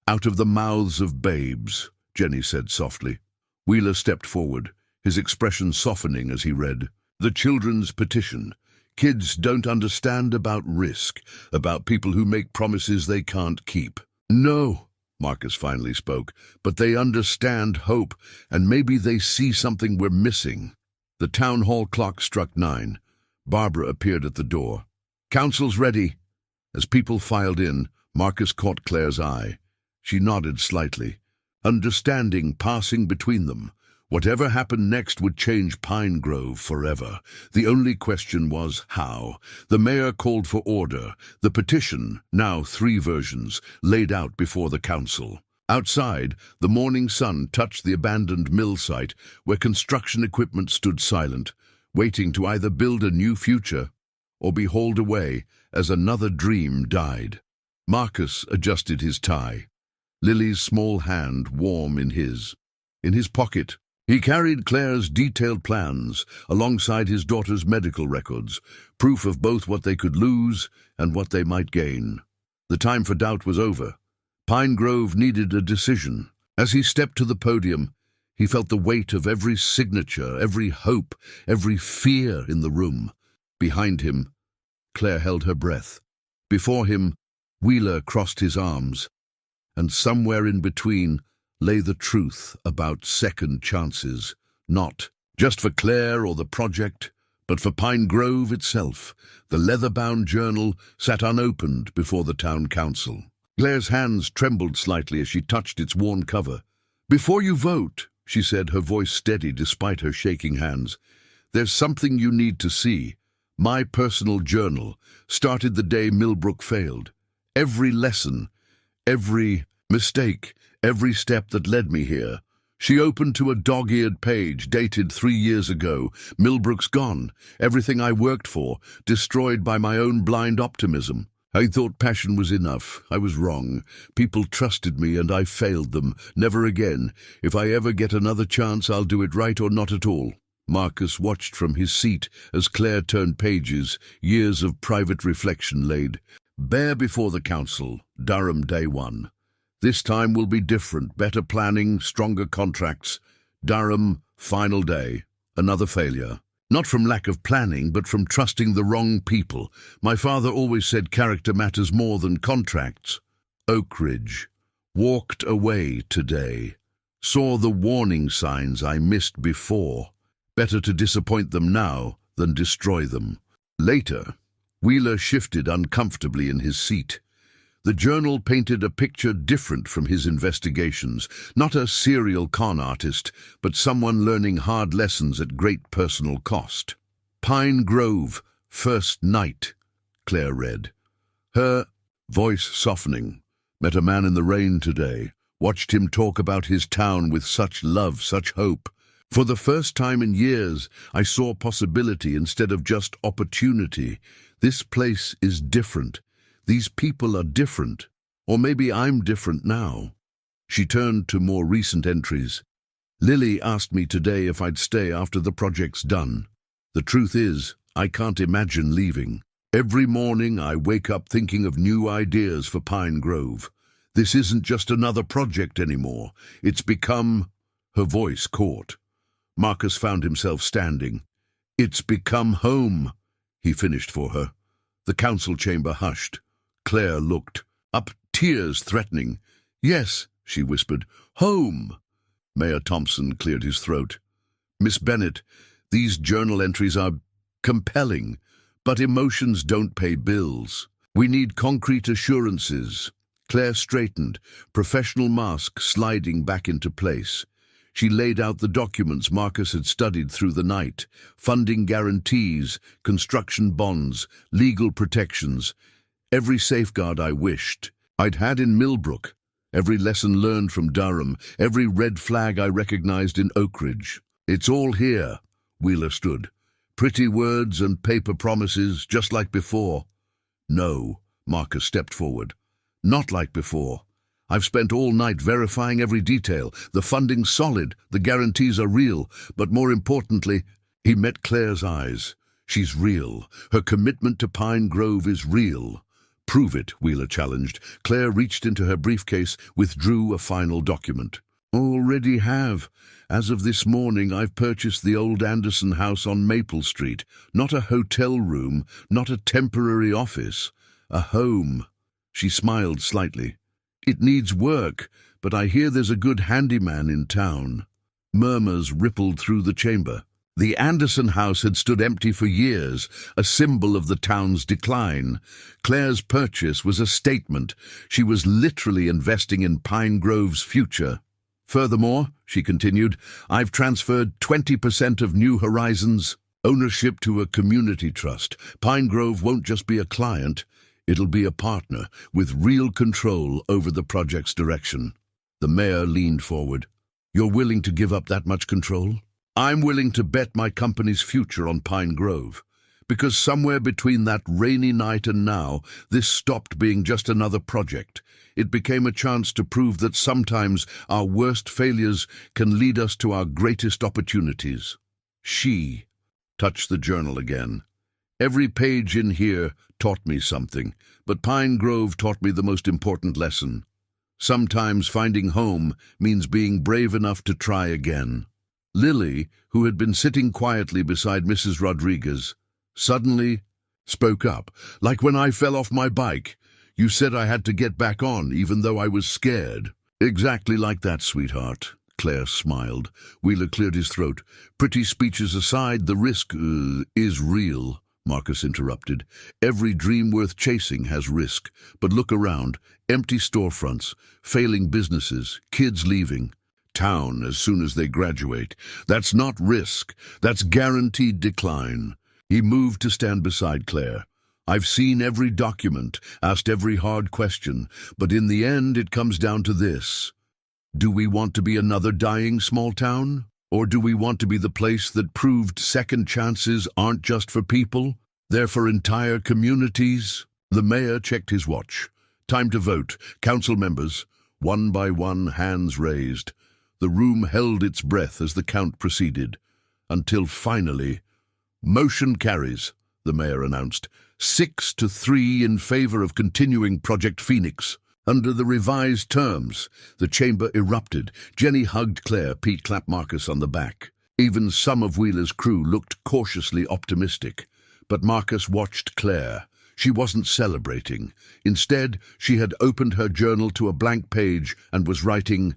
"Out of the mouths of babes," Jenny said softly. Wheeler stepped forward, his expression softening as he read. "The children's petition. Kids don't understand about risk, about people who make promises they can't keep." "No," Marcus finally spoke, "but they understand hope, and maybe they see something we're missing." The town hall clock struck 9. Barbara appeared at the door. "Council's ready." As people filed in, Marcus caught Claire's eye. She nodded slightly, understanding passing between them. Whatever happened next would change Pine Grove forever. The only question was how. The mayor called for order. The petition, now 3 versions, laid out before the council. Outside, the morning sun touched the abandoned mill site where construction equipment stood silent, waiting to either build a new future or be hauled away as another dream died. Marcus adjusted his tie, Lily's small hand warm in his. In his pocket, he carried Claire's detailed plans alongside his daughter's medical records, proof of both what they could lose and what they might gain. The time for doubt was over. Pine Grove needed a decision. As he stepped to the podium, he felt the weight of every signature, every hope, every fear in the room. Behind him, Claire held her breath. Before him, Wheeler crossed his arms, and somewhere in between lay the truth about second chances, not just for Claire or the project, but for Pine Grove itself. The leather-bound journal sat unopened before the town council. Claire's hands trembled slightly as she touched its worn cover. "Before you vote," she said, her voice steady despite her shaking hands, "there's something you need to see. My personal journal started the day Millbrook failed. Every lesson, every mistake, every step that led me here." She opened to a dog-eared page dated 3 years ago. "Millbrook's gone. Everything I worked for, destroyed by my own blind optimism. I thought passion was enough. I was wrong. People trusted me and I failed them. Never again. If I ever get another chance, I'll do it right or not at all." Marcus watched from his seat as Claire turned pages, years of private reflection laid bare before the council. Durham, day 1. "This time will be different. Better planning, stronger contracts." Durham, final day. Another failure. "Not from lack of planning, but from trusting the wrong people. My father always said character matters more than contracts." Oak Ridge. "Walked away today. Saw the warning signs I missed before. Better to disappoint them now than destroy them." Later, Wheeler shifted uncomfortably in his seat. The journal painted a picture different from his investigations. Not a serial con artist, but someone learning hard lessons at great personal cost. "Pine Grove, first night," Claire read. Her voice softening. "Met a man in the rain today. Watched him talk about his town with such love, such hope. For the first time in years, I saw possibility instead of just opportunity. This place is different. These people are different. Or maybe I'm different now." She turned to more recent entries. "Lily asked me today if I'd stay after the project's done. The truth is, I can't imagine leaving. Every morning I wake up thinking of new ideas for Pine Grove. This isn't just another project anymore. It's become..." Her voice caught. Marcus found himself standing. "It's become home," he finished for her. The council chamber hushed. Claire looked up, tears threatening. "Yes," she whispered, "home." Mayor Thompson cleared his throat. "Miss Bennett, these journal entries are compelling, but emotions don't pay bills. We need concrete assurances." Claire straightened, professional mask sliding back into place. She laid out the documents Marcus had studied through the night: funding guarantees, construction bonds, legal protections. Every safeguard I wished I'd had in Millbrook, every lesson learned from Durham, every red flag I recognized in Oak Ridge. "It's all here," Wheeler stood. "Pretty words and paper promises, just like before." "No," Marcus stepped forward. "Not like before. I've spent all night verifying every detail. The funding's solid, the guarantees are real, but more importantly, he met Claire's eyes. She's real. Her commitment to Pine Grove is real. Prove it, Wheeler challenged. Claire reached into her briefcase, withdrew a final document. Already have. As of this morning, I've purchased the old Anderson house on Maple Street. Not a hotel room, not a temporary office. A home. She smiled slightly. It needs work, but I hear there's a good handyman in town. Murmurs rippled through the chamber. The Anderson house had stood empty for years, a symbol of the town's decline. Claire's purchase was a statement. She was literally investing in Pine Grove's future. Furthermore, she continued, I've transferred 20% of New Horizons' ownership to a community trust. Pine Grove won't just be a client, it'll be a partner with real control over the project's direction. The mayor leaned forward. You're willing to give up that much control? I'm willing to bet my company's future on Pine Grove, because somewhere between that rainy night and now, this stopped being just another project. It became a chance to prove that sometimes our worst failures can lead us to our greatest opportunities. She touched the journal again. Every page in here taught me something, but Pine Grove taught me the most important lesson. Sometimes finding home means being brave enough to try again. Lily, who had been sitting quietly beside Mrs. Rodriguez, suddenly spoke up, like when I fell off my bike. You said I had to get back on, even though I was scared. Exactly like that, sweetheart. Claire smiled. Wheeler cleared his throat. Pretty speeches aside, the risk is real, Marcus interrupted. Every dream worth chasing has risk. But look around. Empty storefronts, failing businesses, kids leaving town as soon as they graduate. That's not risk. That's guaranteed decline. He moved to stand beside Claire. I've seen every document, asked every hard question, but in the end it comes down to this. Do we want to be another dying small town? Or do we want to be the place that proved second chances aren't just for people? They're for entire communities? The mayor checked his watch. Time to vote. Council members. One by one, hands raised. The room held its breath as the count proceeded, until finally, motion carries, the mayor announced. 6-3 in favor of continuing Project Phoenix. Under the revised terms, the chamber erupted. Jenny hugged Claire. Pete clapped Marcus on the back. Even some of Wheeler's crew looked cautiously optimistic. But Marcus watched Claire. She wasn't celebrating. Instead, she had opened her journal to a blank page and was writing,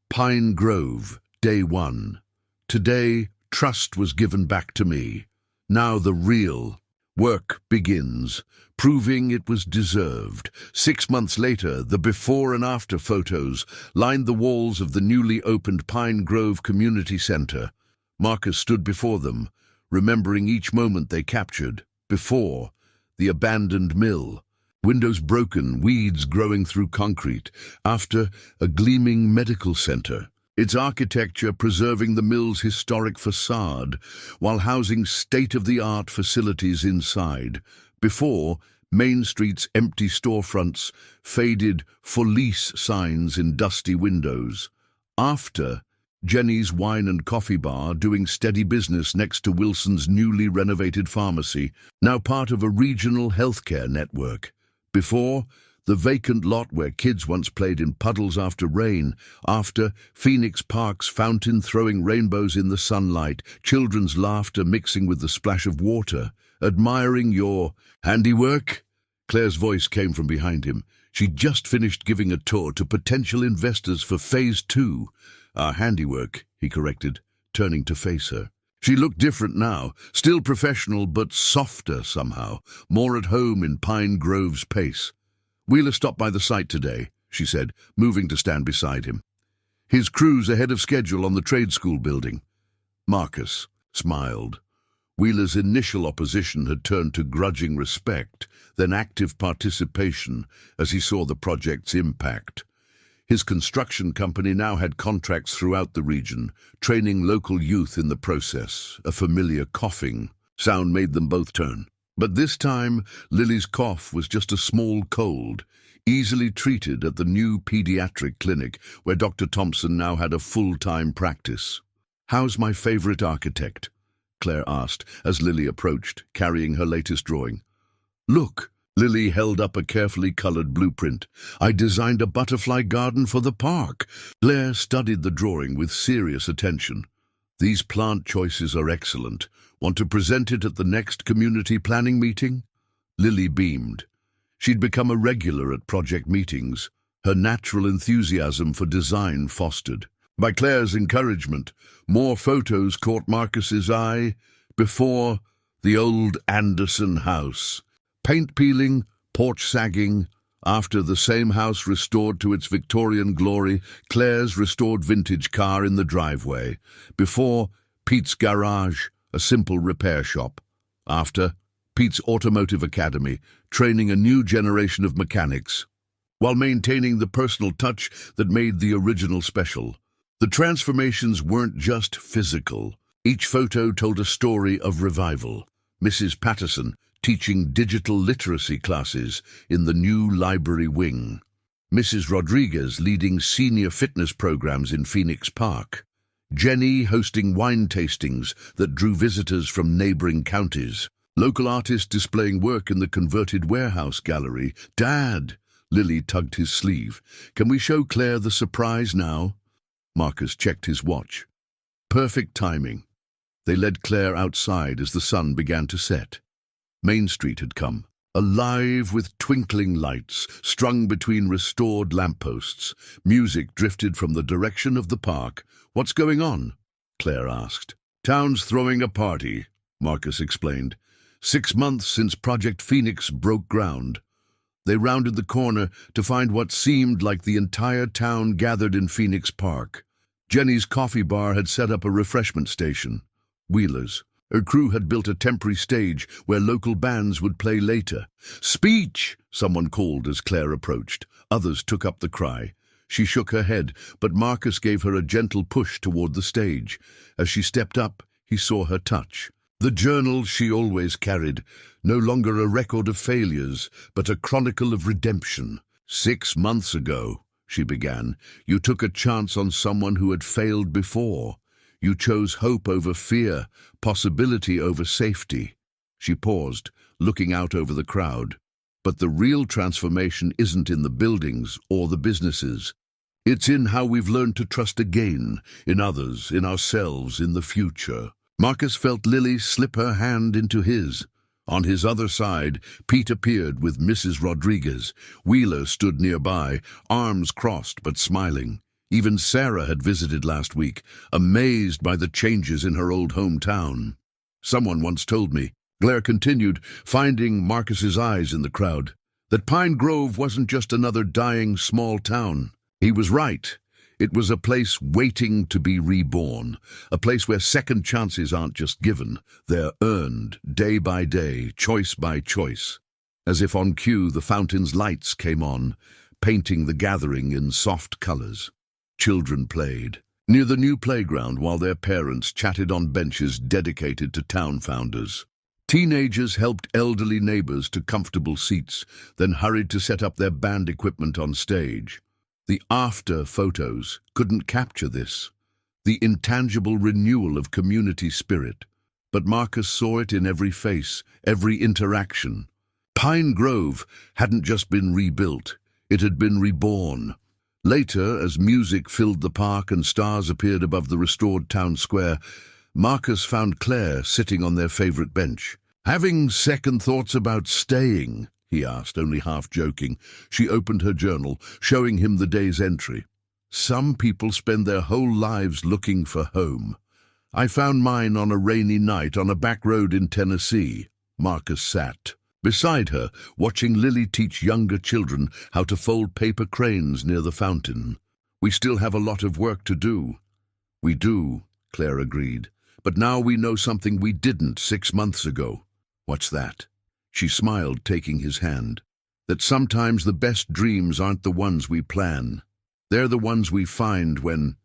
Pine Grove, Day 1. Today, trust was given back to me. Now the real work begins, proving it was deserved. 6 months later, the before and after photos lined the walls of the newly opened Pine Grove Community Center. Marcus stood before them, remembering each moment they captured. Before, the abandoned mill. Windows broken, weeds growing through concrete. After, a gleaming medical center. Its architecture preserving the mill's historic facade, while housing state-of-the-art facilities inside. Before, Main Street's empty storefronts, faded "for lease" signs in dusty windows. After, Jenny's wine and coffee bar doing steady business next to Wilson's newly renovated pharmacy, now part of a regional healthcare network. Before, the vacant lot where kids once played in puddles after rain. After, Phoenix Park's fountain throwing rainbows in the sunlight, children's laughter mixing with the splash of water. Admiring your handiwork? Claire's voice came from behind him. She'd just finished giving a tour to potential investors for Phase 2. Our handiwork, he corrected, turning to face her. She looked different now, still professional but softer somehow, more at home in Pine Grove's pace. Wheeler stopped by the site today, she said, moving to stand beside him. His crew's ahead of schedule on the trade school building. Marcus smiled. Wheeler's initial opposition had turned to grudging respect, then active participation as he saw the project's impact. His construction company now had contracts throughout the region, training local youth in the process. A familiar coughing sound made them both turn. But this time, Lily's cough was just a small cold, easily treated at the new pediatric clinic where Dr. Thompson now had a full-time practice. "How's my favorite architect?" Claire asked as Lily approached, carrying her latest drawing. "Look," Lily held up a carefully colored blueprint. "I designed a butterfly garden for the park." Claire studied the drawing with serious attention. "These plant choices are excellent. Want to present it at the next community planning meeting?" Lily beamed. She'd become a regular at project meetings, her natural enthusiasm for design fostered. By Claire's encouragement, more photos caught Marcus's eye. Before, the old Anderson house. Paint peeling, porch sagging. After, the same house restored to its Victorian glory, Claire's restored vintage car in the driveway. Before, Pete's garage, a simple repair shop. After, Pete's Automotive Academy, training a new generation of mechanics, while maintaining the personal touch that made the original special. The transformations weren't just physical. Each photo told a story of revival. Mrs. Patterson teaching digital literacy classes in the new library wing. Mrs. Rodriguez leading senior fitness programs in Phoenix Park. Jenny hosting wine tastings that drew visitors from neighboring counties. Local artists displaying work in the converted warehouse gallery. "Dad," Lily tugged his sleeve, "can we show Claire the surprise now?" Marcus checked his watch. Perfect timing. They led Claire outside as the sun began to set. Main Street had come, alive with twinkling lights strung between restored lampposts. Music drifted from the direction of the park. "What's going on?" Claire asked. "Town's throwing a party," Marcus explained. 6 months since Project Phoenix broke ground. They rounded the corner to find what seemed like the entire town gathered in Phoenix Park. Jenny's coffee bar had set up a refreshment station. Wheeler's. Her crew had built a temporary stage where local bands would play later. "Speech!" someone called as Claire approached. Others took up the cry. She shook her head, but Marcus gave her a gentle push toward the stage. As she stepped up, he saw her touch. The journal she always carried, no longer a record of failures, but a chronicle of redemption. "6 months ago," she began, "you took a chance on someone who had failed before. You chose hope over fear, possibility over safety." She paused, looking out over the crowd. "But the real transformation isn't in the buildings or the businesses. It's in how we've learned to trust again, in others, in ourselves, in the future." Marcus felt Lily slip her hand into his. On his other side, Pete appeared with Mrs. Rodriguez. Wheeler stood nearby, arms crossed but smiling. Even Sarah had visited last week, amazed by the changes in her old hometown. "Someone once told me," Claire continued, finding Marcus's eyes in the crowd, "that Pine Grove wasn't just another dying small town." He was right. It was a place waiting to be reborn, a place where second chances aren't just given, they're earned, day by day, choice by choice. As if on cue, the fountain's lights came on, painting the gathering in soft colors. Children played near the new playground while their parents chatted on benches dedicated to town founders. Teenagers helped elderly neighbors to comfortable seats, then hurried to set up their band equipment on stage. The after photos couldn't capture this, the intangible renewal of community spirit. But Marcus saw it in every face, every interaction. Pine Grove hadn't just been rebuilt, it had been reborn. Later, as music filled the park and stars appeared above the restored town square, Marcus found Claire sitting on their favorite bench. "Having second thoughts about staying?" he asked, only half joking. She opened her journal, showing him the day's entry. "Some people spend their whole lives looking for home. I found mine on a rainy night on a back road in Tennessee." Marcus sat beside her, watching Lily teach younger children how to fold paper cranes near the fountain. "We still have a lot of work to do." "We do," Claire agreed. "But now we know something we didn't 6 months ago." "What's that?" She smiled, taking his hand. "That sometimes the best dreams aren't the ones we plan. They're the ones we find when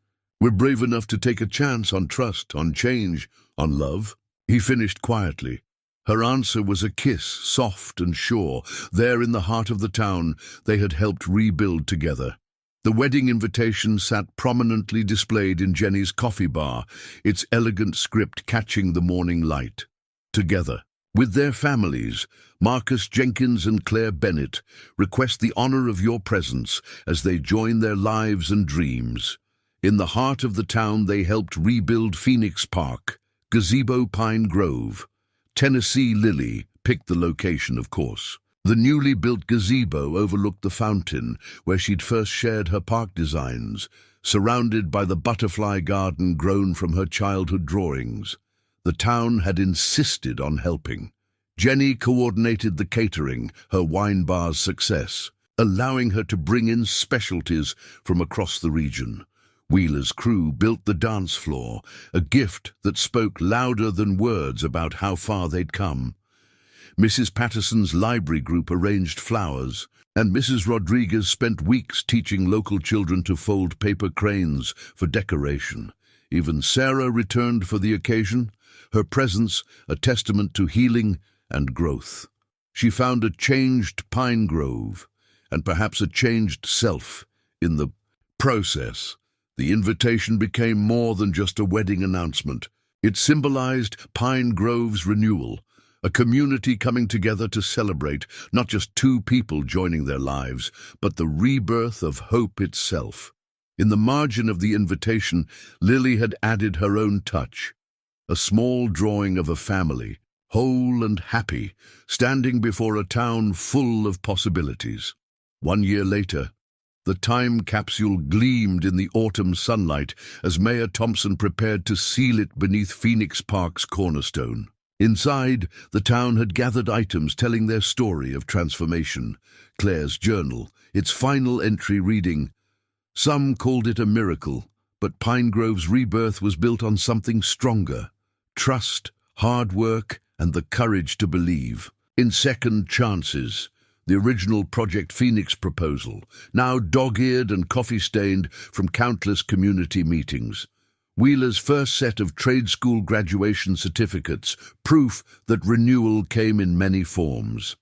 we're brave enough to take a chance on trust, on change, on love." He finished quietly. Her answer was a kiss, soft and sure. There in the heart of the town, they had helped rebuild together. The wedding invitation sat prominently displayed in Jenny's coffee bar, its elegant script catching the morning light. Together, with their families, Marcus Jenkins and Claire Bennett request the honor of your presence as they join their lives and dreams. In the heart of the town, they helped rebuild Phoenix Park, Gazebo Pine Grove. Tennessee Lily picked the location, of course. The newly built gazebo overlooked the fountain where she'd first shared her park designs, surrounded by the butterfly garden grown from her childhood drawings. The town had insisted on helping. Jenny coordinated the catering, her wine bar's success, allowing her to bring in specialties from across the region. Wheeler's crew built the dance floor, a gift that spoke louder than words about how far they'd come. Mrs. Patterson's library group arranged flowers, and Mrs. Rodriguez spent weeks teaching local children to fold paper cranes for decoration. Even Sarah returned for the occasion, her presence a testament to healing and growth. She found a changed pine grove, and perhaps a changed self in the process. The invitation became more than just a wedding announcement. It symbolized Pine Grove's renewal, a community coming together to celebrate not just two people joining their lives, but the rebirth of hope itself. In the margin of the invitation, Lily had added her own touch, a small drawing of a family, whole and happy, standing before a town full of possibilities. 1 year later, the time capsule gleamed in the autumn sunlight as Mayor Thompson prepared to seal it beneath Phoenix Park's cornerstone. Inside, the town had gathered items telling their story of transformation. Claire's journal, its final entry reading, "Some called it a miracle, but Pine Grove's rebirth was built on something stronger: trust, hard work, and the courage to believe. In second chances." The original Project Phoenix proposal, now dog-eared and coffee-stained from countless community meetings. Wheeler's first set of trade school graduation certificates, proof that renewal came in many forms.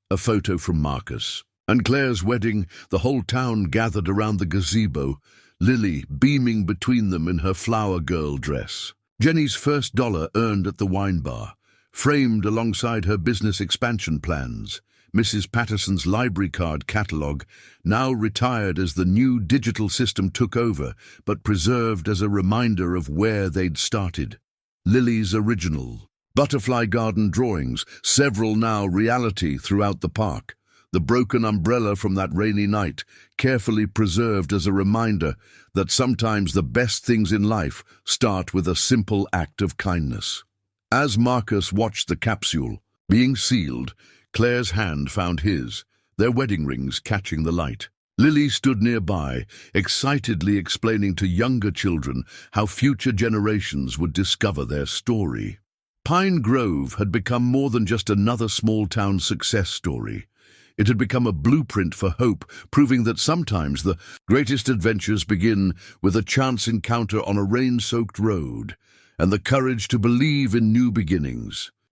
A photo from Marcus. And Claire's wedding, the whole town gathered around the gazebo, Lily beaming between them in her flower girl dress. Jenny's first dollar earned at the wine bar, framed alongside her business expansion plans. Mrs. Patterson's library card catalogue, now retired as the new digital system took over, but preserved as a reminder of where they'd started. Lily's original butterfly garden drawings, several now reality throughout the park. The broken umbrella from that rainy night, carefully preserved as a reminder that sometimes the best things in life start with a simple act of kindness. As Marcus watched the capsule being sealed, Claire's hand found his, their wedding rings catching the light. Lily stood nearby, excitedly explaining to younger children how future generations would discover their story. Pine Grove had become more than just another small-town success story. It had become a blueprint for hope, proving that sometimes the greatest adventures begin with a chance encounter on a rain-soaked road, and the courage to believe in new beginnings.